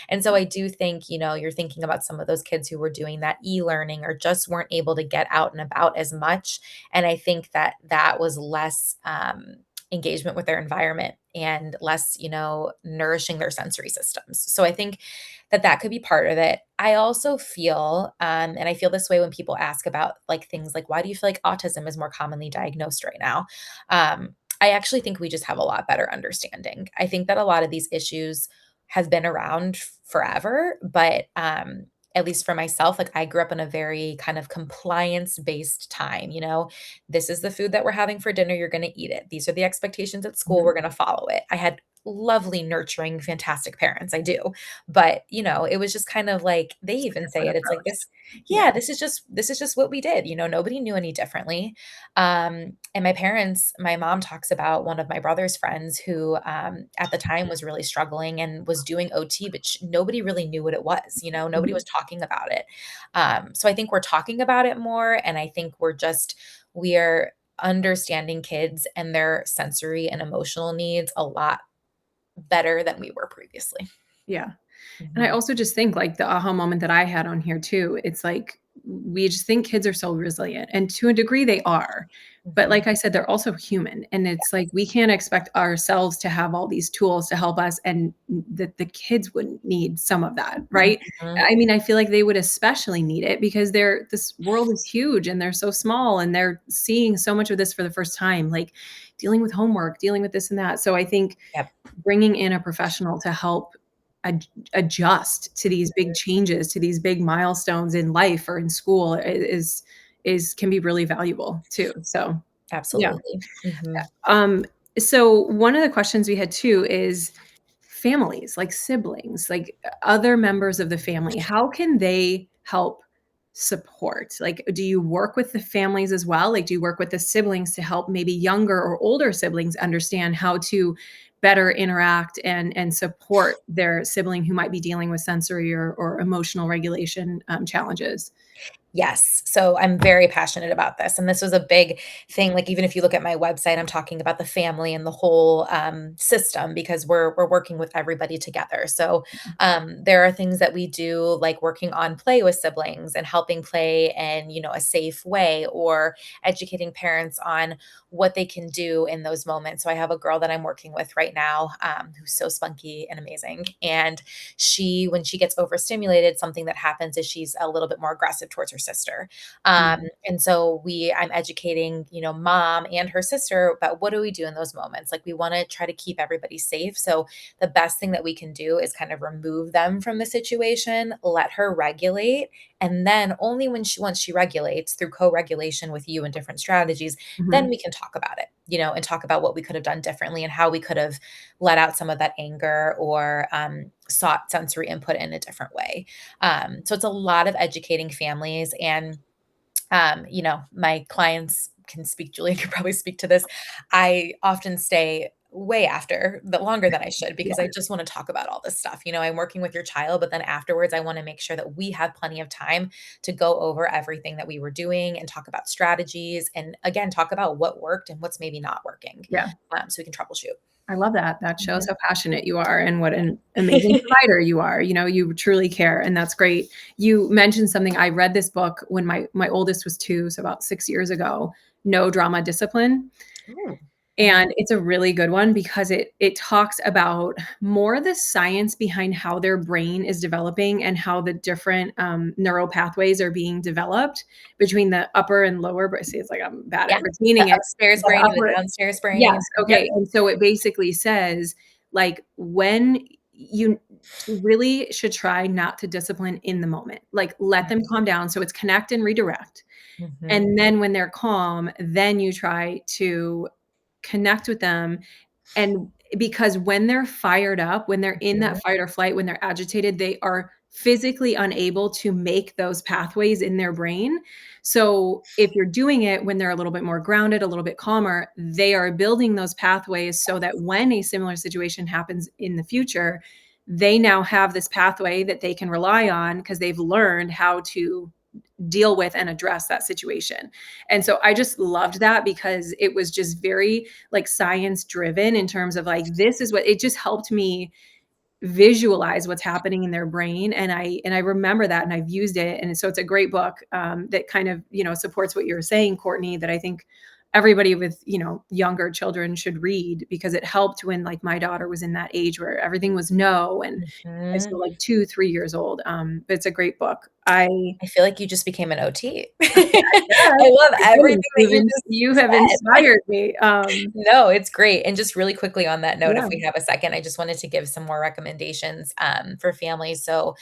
And so I do think, you're thinking about some of those kids who were doing that e-learning or just weren't able to get out and about as much, and I think that that was less engagement with their environment and less, nourishing their sensory systems. So I think that that could be part of it. I also feel, and I feel this way when people ask about like things like, why do you feel like autism is more commonly diagnosed right now? I actually think we just have a lot better understanding. I think that a lot of these issues have been around forever, but at least for myself, like I grew up in a very kind of compliance based time, this is the food that we're having for dinner, you're going to eat it. These are the expectations at school, Mhm. we're going to follow it. I had lovely, nurturing, fantastic parents. I do. But, it was just kind of like they Just a even say different it. It's like approach. this, yeah, Yeah. this is just what we did. Nobody knew any differently. And my mom talks about one of my brother's friends who at the time was really struggling and was doing OT, but nobody really knew what it was. Nobody Mhm. was talking about it. So I think we're talking about it more. And I think we are understanding kids and their sensory and emotional needs a lot better than we were previously. Yeah. And I Mhm. also just think like the aha moment that I had on here too, it's like we just think kids are so resilient, and to a degree they are. But Mhm. like I said, they're also human. And it's like we can't expect ourselves to have all these tools to help us and that the kids wouldn't need some of that, right? Mhm. I mean, I feel like they would especially need it because this world is huge and they're so small and they're seeing so much of this for the first time, like dealing with homework, dealing with this and that. So I think Yep. bringing in a professional to help adjust to these big changes, to these big milestones in life or in school is is can be really valuable too. So, yeah. Absolutely. Mhm. Um, so one of the questions we had too is families, like siblings, like other members of the family. How can they help support? Like, do you work with the families as well? Like, do you work with the siblings to help maybe younger or older siblings understand how to better interact and support their sibling who might be dealing with sensory or emotional regulation challenges? Yes. So I'm very passionate about this. And this was a big thing. Like, even if you look at my website, I'm talking about the family and the whole system because we're working with everybody together. So there are things that we do, like working on play with siblings and helping play in, a safe way, or educating parents on what they can do in those moments. So I have a girl that I'm working with right now who's so spunky and amazing. And when she gets overstimulated, something that happens is she's a little bit more aggressive towards her sister. Mhm. And so I'm educating, mom and her sister about what do we do in those moments. Like, we want to try to keep everybody safe. So the best thing that we can do is kind of remove them from the situation, let her regulate, and then only once she regulates through co-regulation with you and different strategies, then Mhm. we can talk about it, and talk about what we could have done differently and how we could have let out some of that anger, or sought sensory input in a different way. So it's a lot of educating families. And my clients can speak, Julia could probably speak to this. I often stay way after, but longer than I should, because I Yeah. just want to talk about all this stuff. I'm working with your child, but then afterwards, I want to make sure that we have plenty of time to go over everything that we were doing and talk about strategies. And again, talk about what worked and what's maybe not working, Yeah. so we can troubleshoot. I love that. That shows Mhm. how passionate you are and what an amazing provider you are. You truly care, and that's great. You mentioned something. I read this book when my oldest was 2, so about 6 years ago, No Drama Discipline. Ooh, mhm, And it's a really good one because it talks about more the science behind how their brain is developing and how the different neural pathways are being developed between the upper and lower. But see, it's like I'm bad yeah, at the retaining it. upstairs The brain and the upper, downstairs brain. yes, Yep. okay. And so it basically says like when you really should try not to discipline in the moment. Like let them calm down. So it's connect and redirect. Mhm, And then when they're calm, then you try to connect with them. And because when they're fired up, when they're in that mhm. fight or flight, when they're agitated, they are physically unable to make those pathways in their brain. So if you're doing it when they're a little bit more grounded, a little bit calmer, they are building those pathways so that when a similar situation happens in the future, they now have this pathway that they can rely on because they've learned how to deal with and address that situation. And so I just loved that because it was just very like science driven in terms of like this is what it just helped me visualize what's happening in their brain. And I remember that and I've used it. And so it's a great book that kind of supports what you're saying, Courtney, that I think everybody with younger children should read because it helped when like my daughter was in that age where everything was no. And so Mhm. like 2-3 years old. But it's a great book. I I feel like you just became an OT. Yes, I love my everything goodness, that you just you have said. inspired me. No, it's great. And just really quickly on that note, if Yeah. we have a second, I just wanted to give some more recommendations for families. So,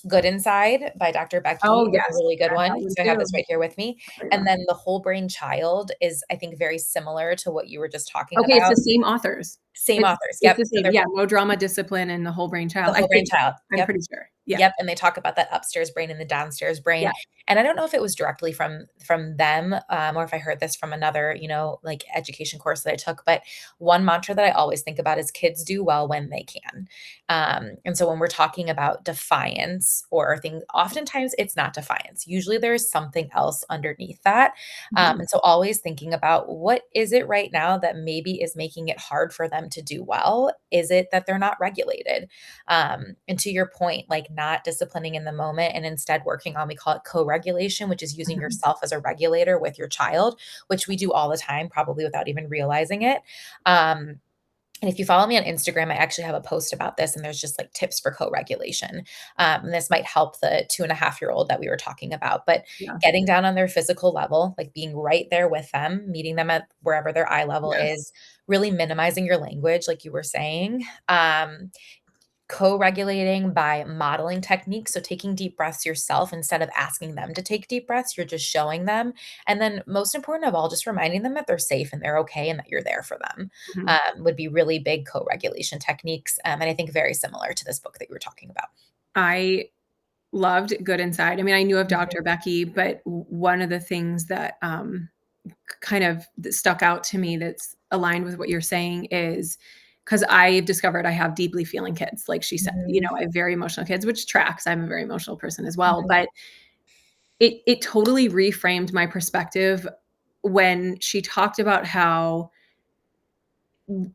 Good Inside by Dr. Becky Oh, is a yes, really good read one. that one So I have this too. right here with me. Great And one. then The Whole Brain Child is, I think, very similar to what you were just talking Okay, it's about. the same authors. Same authors. It's Yep. the So same, they're yeah, No Drama, Discipline, and The Whole Brain The Child, I Whole Brain think. Child. I'm Yep. pretty sure. Yeah, Yep, and they talk about that upstairs brain and the downstairs brain, yeah. and I don't know if it was directly from them, or if I heard this from another, like, education course that I took, but one mantra that I always think about is kids do well when they can, and so when we're talking about defiance or things, oftentimes it's not defiance, usually there's something else underneath that, Mhm, and so always thinking about what is it right now that maybe is making it hard for them to do well? Is it that they're not regulated? And to your point, like not disciplining in the moment and instead working on, we call it co-regulation, which is using mhm. yourself as a regulator with your child, which we do all the time, probably without even realizing it. Um, and if you follow me on Instagram, I actually have a post about this, and there's just like tips for co-regulation. And this might help the 2.5-year-old that we were talking about. But Yeah, getting down on their physical level, like being right there with them, meeting them at wherever their eye level yes. is, really minimizing your language, like you were saying. co-regulating by modeling techniques, so taking deep breaths yourself instead of asking them to take deep breaths, you're just showing them, and then most important of all, just reminding them that they're safe and they're okay and that you're there for them, Mhm. would be really big co-regulation techniques, and I think very similar to this book that you were talking about. I loved Good Inside. I mean, I knew of Mhm, Dr. Becky, but one of the things that, kind of that stuck out to me that's aligned with what you're saying is because I've discovered I have deeply feeling kids, like she said, mhm, I have very emotional kids, which tracks. I'm a very emotional person as well, mhm, but it totally reframed my perspective when she talked about how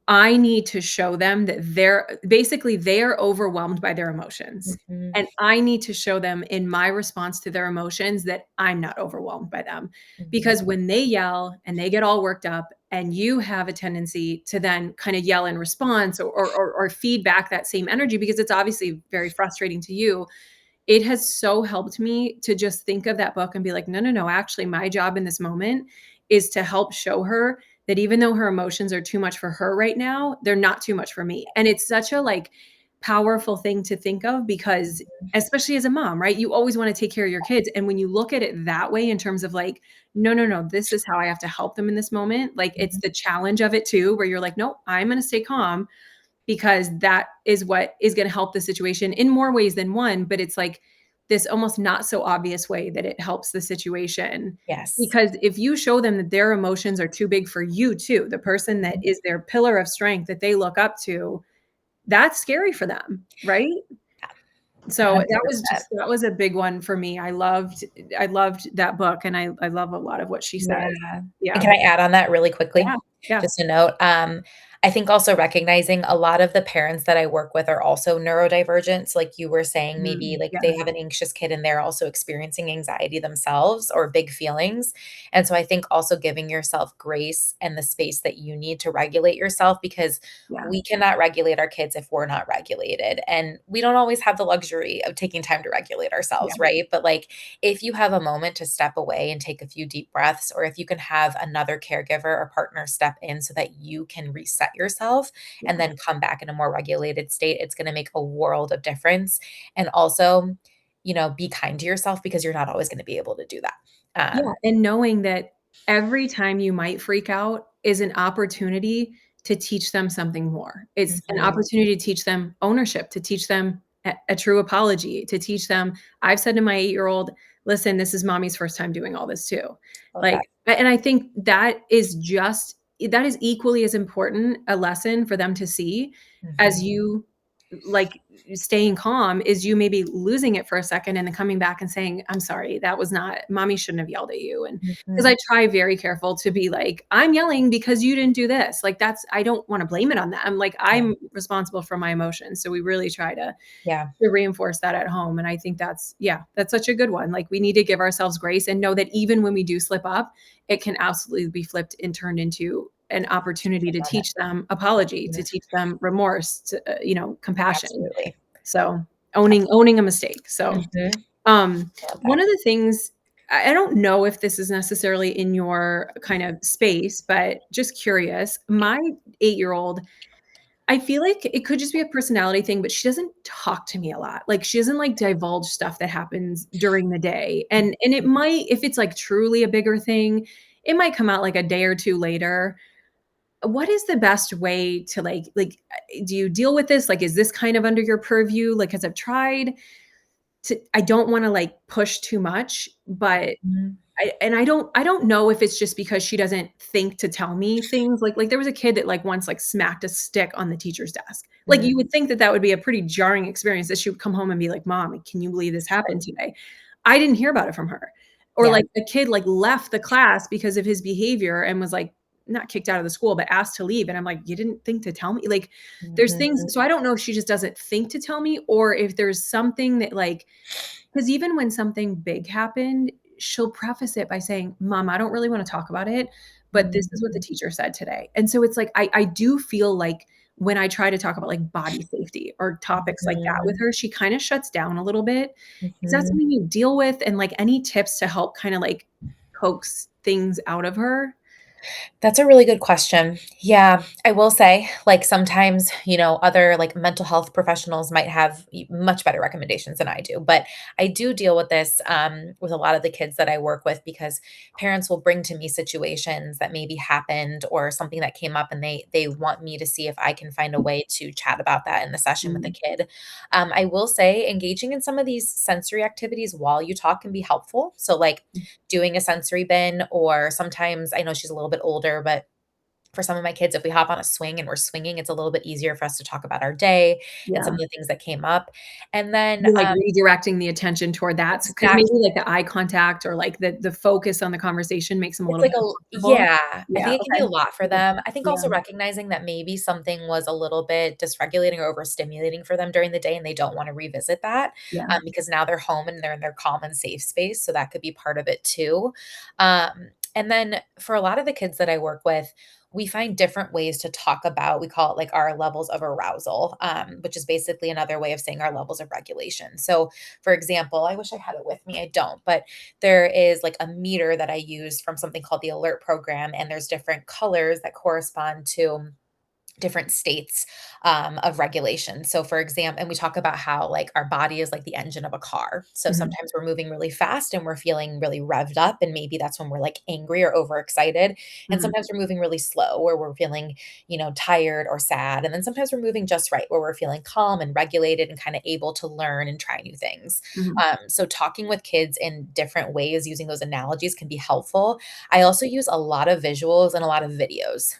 I need to show them that they're overwhelmed by their emotions, mhm, and I need to show them in my response to their emotions that I'm not overwhelmed by them. mhm. Because when they yell and they get all worked up and you have a tendency to then kinda yell in response or feed back that same energy because it's obviously very frustrating to you, it has so helped me to just think of that book and be like, "No, no, no, actually, my job in this moment is to help show her that even though her emotions are too much for her right now, they're not too much for me." And it's such a, like, powerful thing to think of because especially as a mom, right? You always wanna take care of your kids, and when you look at it that way in terms of, like, "No, no, no, this is how I have to help them in this moment," like, it's Mhm. the challenge of it too, where you're like, "Nope, I'm gonna stay calm because that is what is gonna help the situation in more ways than one, but it's like this almost not so obvious way that it helps the situation. Yes. Because if you show them that their emotions are too big for you too, the person that Mhm. is their pillar of strength that they look up to, that's scary for them, right? Yeah, So $100%. that was a big one for me. I loved that book, and I love a lot of what she says. Yeah. And Yeah. can I add on that really quickly? Yeah. Yeah. Just a note, I think also recognizing a lot of the parents that I work with are also neurodivergent, so like you were saying, maybe, like, Yeah. they have an anxious kid and they're also experiencing anxiety themselves or big feelings, and so I think also giving yourself grace and the space that you need to regulate yourself because Yeah. we cannot regulate our kids if we're not regulated, and we don't always have the luxury of taking time to regulate Yeah. ourselves, right? But, like, if you have a moment to step away and take a few deep breaths, or if you can have another caregiver or partner step in so that you can reset yourself and Yeah. then come back in a more regulated state, it's going to make a world of difference. And also, be kind to yourself because you're not always going to be able to do that. Yeah, and knowing that every time you might freak out is an opportunity to teach them something more. It's an Mhm. opportunity to teach them ownership, to teach them a true apology, to teach them I've said to my 8-year-old, "Listen, this is mommy's first time doing all this too." Love Like, that. and I think that is equally as important a lesson for them to see as Mhm. you, like, staying calm is you maybe losing it for a second and then coming back and saying, "I'm sorry, that was not mommy shouldn't have yelled at you." And because Mhm. I try very careful to be like, "I'm yelling because you didn't do this." Like, that's I don't wanna blame it on them. Like, Yeah. I'm responsible for my emotions. So we really try Yeah. to reinforce that at home. And I think that's yeah, that's such a good one. Like, we need to give ourselves grace and know that even when we do slip up, it can absolutely be flipped and turned into an opportunity to Love it. teach them apology, to Yeah. teach them remorse, to, compassion. Absolutely. So, Absolutely. owning a mistake. So, Mhm. Love one that. of the things I don't know if this is necessarily in your kind of space, but just curious. My 8-year-old, I feel like it could just be a personality thing, but she doesn't talk to me a lot. Like, she doesn't, like, divulge stuff that happens during the day, and it might if it's, like, truly a bigger thing, it might come out, like, a day or 2 later. What is the best way to, do you deal with this? Like, is this kind of under your purview? Like, 'cause I've tried to I don't wanna, like, push too much, but Mhm. I don't know if it's just because she doesn't think to tell me things, there was a kid that, like, once, like, smacked a stick on the teacher's desk. Like, Mhm. you would think that that would be a pretty jarring experience that she would come home and be like, "Mom, can you believe this happened today?" I didn't hear about it from her. Or, Yeah. like, a kid, like, left the class because of his behavior and was, like, not kicked out of the school, but asked to leave, and I'm like, "You didn't think to tell me?" Like, there's things Mhm. so I don't know if she just doesn't think to tell me or if there's something that, like, because even when something big happened, she'll preface it by saying, "Mom, I don't really wanna talk about it, but this is what the Mhm. teacher said today." And so it's like I do feel like when I try to talk about, like, body safety or topics like that with Mhm. her, she kinda shuts down a little bit. Is that Mhm. something you deal with? And, like, any tips to help kinda, like, coax things out of her? That's a really good question. Yeah, I will say, like, sometimes, other, like, mental health professionals might have much better recommendations than I do. But I do deal with this with a lot of the kids that I work with because parents will bring to me situations that maybe happened or something that came up, and they want me to see if I can find a way to chat about that in the session with the Mm, kid. I will say, engaging in some of these sensory activities while you talk can be helpful. So, like, doing a sensory bin, or sometimes I know she's a little bit older, but for some of my kids, if we hop on a swing and we're swinging, it's a little bit easier for us to talk about our day and some yeah. of the things that came up. And then, You're, like, redirecting the attention toward that because maybe, exactly. like, the eye contact or, like, the focus on the conversation makes them a It's little like more a comfortable. yeah, I Yeah, think it can be okay. a lot for I get them. that. I think Yeah, also recognizing that maybe something was a little bit dysregulating or overstimulating for them during the day, and they don't wanna revisit that, yeah. because now they're home and they're in their calm and safe space, so that could be part of it too. And then for a lot of the kids that I work with, we find different ways to talk about, we call it, like, our levels of arousal, which is basically another way of saying our levels of regulation. So, for example, I wish I had it with me, I don't, but there is like a meter that I use from something called the Alert program, and there's different colors that correspond to different states of regulation. So, for example, and we talk about how like our body is like the engine of a car. So Mhm, sometimes we're moving really fast and we're feeling really revved up, and maybe that's when we're like angry or overexcited. And mhm, sometimes we're moving really slow, where we're feeling, tired or sad. And then sometimes we're moving just right, where we're feeling calm and regulated and kind of able to learn and try new things. mhm. So talking with kids in different ways using those analogies can be helpful. I also use a lot of visuals and a lot of videos,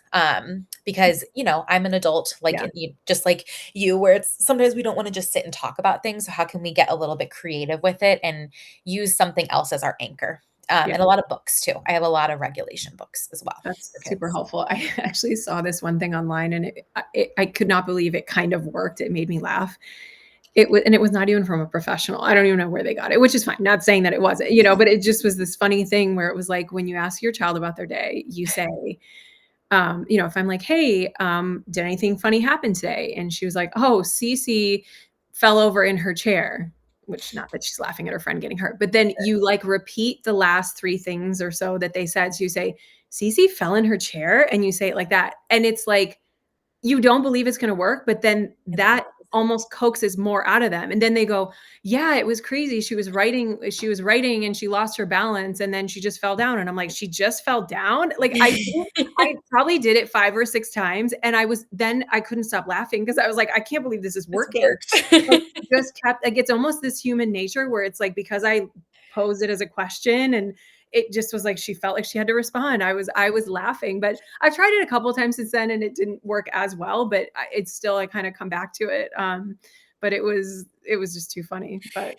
because, I'm an adult, like, Yeah, just like you, where it's sometimes we don't want to just sit and talk about things. So, how can we get a little bit creative with it and use something else as our anchor? yeah. And a lot of books too. I have a lot of regulation books as well That's for super kids. helpful. I actually saw this one thing online, and I could not believe it kind of worked. It made me laugh. It was not even from a professional. I don't even know where they got it, which is fine. Not saying that it wasn't, but it just was this funny thing where it was like when you ask your child about their day, you say, if I'm like, "Hey, did anything funny happen today?" And she was like, "Oh, Cece fell over in her chair," which not that she's laughing at her friend getting hurt, but then you like repeat the last 3 things or so that they said. So you say, "Cece fell in her chair," and you say it like that. And it's like you don't believe it's gonna work, but then And it that does. almost coaxes more out of them, and then they go, "Yeah, it was crazy. She was writing and she lost her balance, and then she just fell down." And I'm like, "She just fell down?" Like, I probably did it 5 or 6 times, and I couldn't stop laughing because I was like, "I can't believe this is It's working." worked. Like, she just kept like, it's almost this human nature where it's like because I posed it as a question and it just was like she felt like she had to respond. I was laughing, but I've tried it a couple of times since then and it didn't work as well, but it's still I kind of come back to it. But it was just too funny. But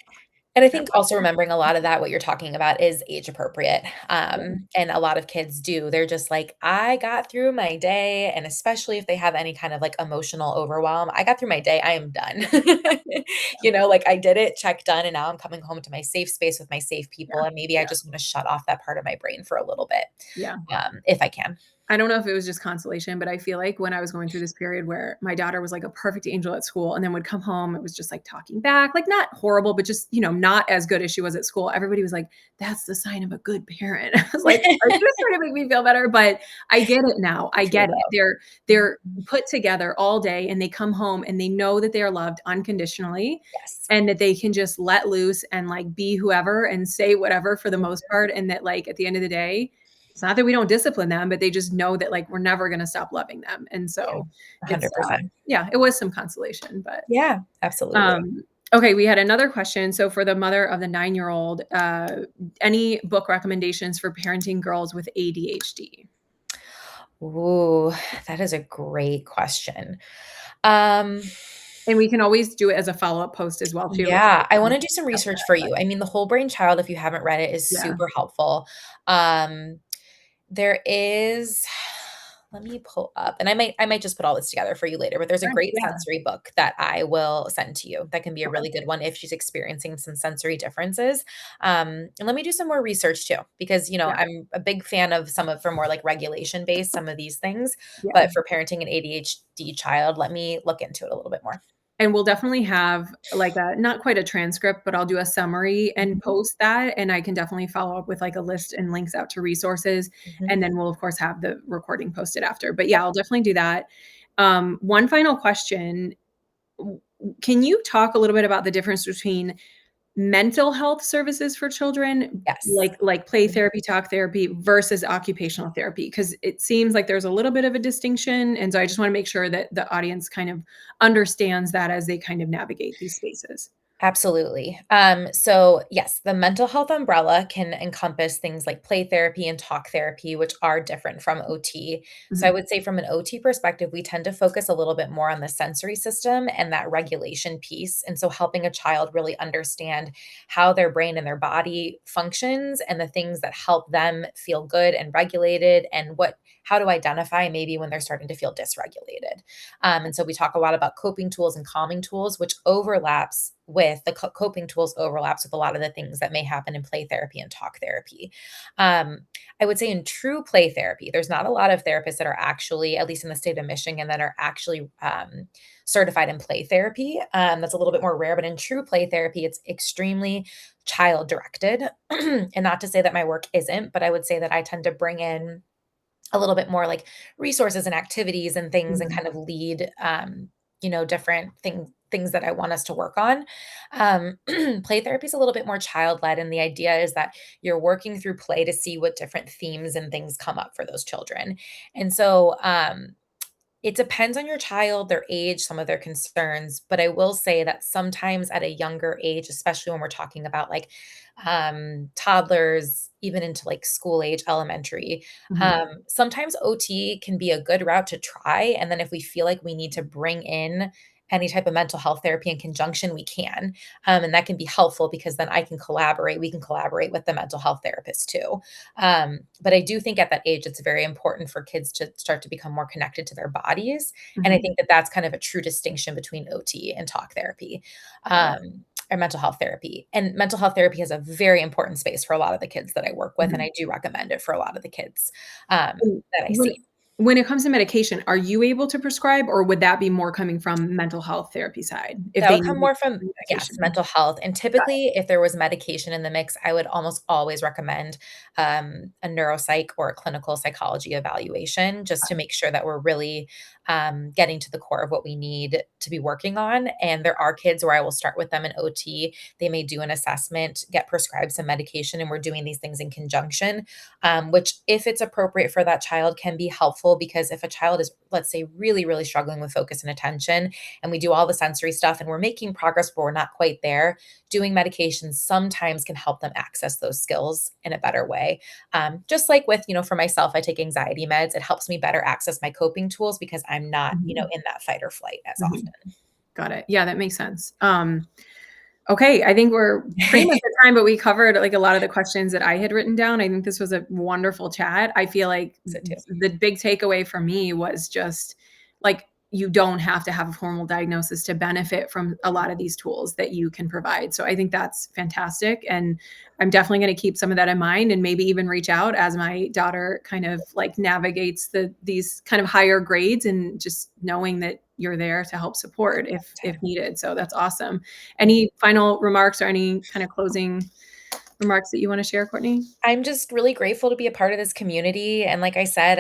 And I that think also remembering a lot of that, what you're talking about is age appropriate. was And a lot of kids do. They're just like, I got through my day. And especially if they have any kind of like emotional overwhelm, I got through my day. I am done. Like I did it, check done. And now I'm coming home to my safe space with my safe yeah, people. And maybe I yeah, just want to shut off that part of my brain for a little bit, yeah. if I can. I don't know if it was just consolation, but I feel like when I was going through this period where my daughter was like a perfect angel at school and then would come home, it was just like talking back, like not horrible, but just, not as good as she was at school. Everybody was like, that's the sign of a good parent. I was like, are you just trying to make me feel better? But I get it now. I True get it. love. They're Mhm. put together all day and they come home and they know that they are loved unconditionally Yes. and that they can just let loose and like be whoever and say whatever for the most part. And that like at the end of the day, it's not that we don't discipline them, but they just know that, like, we're never gonna stop loving them, and Yeah. so it's, 100%. yeah, it was some consolation, but, Yeah, absolutely. um okay, we had another question. So for the mother of the nine-year-old, any book recommendations for parenting girls with ADHD? Ooh, that is a great question. Um, And we can always do it as a follow-up post as well too if yeah, I you wanna do some research for you. I mean, The Whole Brain Child, if you haven't read it, is yeah, super helpful. Um, there is let me pull up, and I might just put all this together for you later, but there's a sure, great yeah, sensory book that I will send to you that can be a okay, really good one if she's experiencing some sensory differences. And let me do some more research too, because, yeah, I'm a big fan of some of for more like regulation based, some of these things, yeah. but for parenting an ADHD child, let me look into it a little bit more. And we'll definitely have like a not quite a transcript, but I'll do a summary and Mhm, post that, and I can definitely follow up with like a list and links out to resources, mhm. and then we'll of course have the recording posted after. But yeah, I'll definitely do that. One final question, can you talk a little bit about the difference between mental health services for children, Yes. like play Mhm. therapy, talk therapy versus occupational therapy? Because it seems like there's a little bit of a distinction, and so I just wanna make sure that the audience kind of understands that as they kind of navigate these spaces. Absolutely. So yes, the mental health umbrella can encompass things like play therapy and talk therapy, which are different from OT. So I Mhm, would say from an OT perspective, we tend to focus a little bit more on the sensory system and that regulation piece. And so helping a child really understand how their brain and their body functions and the things that help them feel good and regulated and how to identify maybe when they're starting to feel dysregulated. And so we talk a lot about coping tools and calming tools, which overlaps with coping tools overlaps with a lot of the things that may happen in play therapy and talk therapy. Um, I would say in true play therapy, there's not a lot of therapists that are actually, at least in the state of Michigan, that are actually certified in play therapy. That's a little bit more rare, but in true play therapy, it's extremely child directed. And not to say that my work isn't, but I would say that I tend to bring in a little bit more like resources and activities and things and mhm, kind of lead different things that I want us to work on. Play therapy is a little bit more child led, and the idea is that you're working through play to see what different themes and things come up for those children. And so it depends on your child, their age, some of their concerns, but I will say that sometimes at a younger age, especially when we're talking about like toddlers, even into like school age, elementary, mhm, sometimes OT can be a good route to try. And then if we feel like we need to bring in any type of mental health therapy in conjunction, we can. And that can be helpful because then we can collaborate with the mental health therapist too. But I do think at that age, it's very important for kids to start to become more connected to their bodies. And I mhm. think that that's kind of a true distinction between OT and talk therapy, Got it. or mental health therapy. And mental health therapy has a very important space for a lot of the kids that I work with. And Mhm. I do recommend it for a lot of the kids And that I when see. when it comes to medication, are you able to prescribe, or would that be more coming from mental health therapy side if That they would come need more from, yes, medication? mental health, and Got typically, if there was medication in the mix, I would almost always recommend, a neuropsych or a clinical psychology evaluation just to make sure that we're really, getting to the core of what we need to be working on, and there are kids where I will start with them in OT. They may do an assessment, get prescribed some medication, and we're doing these things in conjunction, which, if it's appropriate for that child, can be helpful because if a child is, let's say, really, really struggling with focus and attention, and we do all the sensory stuff and we're making progress, but we're not quite there, doing medications sometimes can help them access those skills in a better way. Just like with, for myself, I take anxiety meds. It helps me better access my coping tools because I'm not, Mhm, in that fight or flight as mhm. often. Got it. Yeah, that makes sense. Okay, I think we're pretty much at time, but we covered, like, a lot of the questions that I had written down. I think this was a wonderful chat. I feel like So too. the big takeaway for me was just, like, you don't have to have a formal diagnosis to benefit from a lot of these tools that you can provide. So I think that's fantastic, and I'm definitely gonna keep some of that in mind and maybe even reach out as my daughter kind of, like, navigates these kind of higher grades and just knowing that you're there to help support if Time. needed. So that's awesome. Yeah. Any final remarks or any kind of closing remarks that you wanna share, Courtney? I'm just really grateful to be a part of this community. And like I said,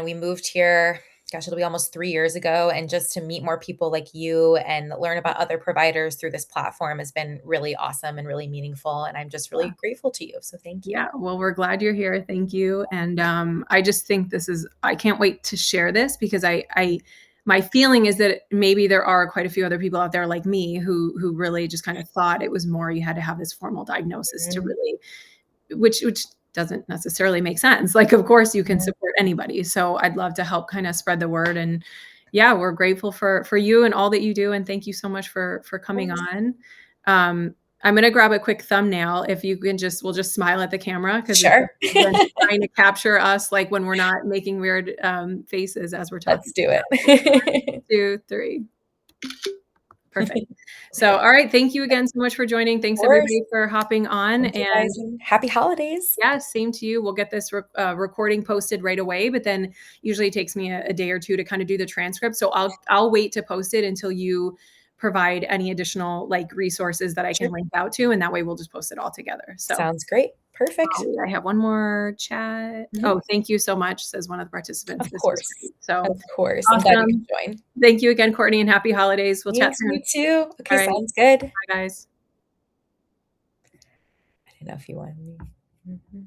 we moved here, gosh, it'll be almost 3 years ago. And just to meet more people like you and learn about other providers through this platform has been really awesome and really meaningful. And I'm just Yeah. really grateful to you. So thank you. Yeah, well, we're glad you're here. Thank you. And I just think I can't wait to share this because my feeling is that maybe there are quite a few other people out there like me who really just kind of thought it was more you had to have this formal diagnosis to Mhm, really, which doesn't necessarily make sense. Like, of course, you can mhm. support anybody. So I'd love to help kind of spread the word. And yeah, we're grateful for you and all that you do. And thank you so much for Of coming course. on. I'm gonna grab a quick thumbnail. If you can we'll just smile at the camera because it's Sure. been trying to capture us like when we're not making weird faces as we're talking. Let's do So one, it. 2, 3. Perfect. So, all right, thank you again so much for joining. Of Thanks course. everybody for hopping on, Thank you guys and and happy holidays. yeah, same to you. We'll get this recording posted right away, but then usually it takes me a day or two to kind of do the transcript. So I'll wait to post it until you provide any additional, like, resources that I Sure. can link out to, and that way we'll just post it all together. So, Sounds great. Perfect. I have one more chat. Mhm. Oh, "Thank you so much," says one of the participants. Of This was course. great. So, Of course. I'm glad you awesome. could join. Thank you again, Courtney, and happy holidays. We'll chat Thanks, soon. you too. Okay, Alright. sounds good. I Bye, guys. didn't know if you wanted me. Mhm.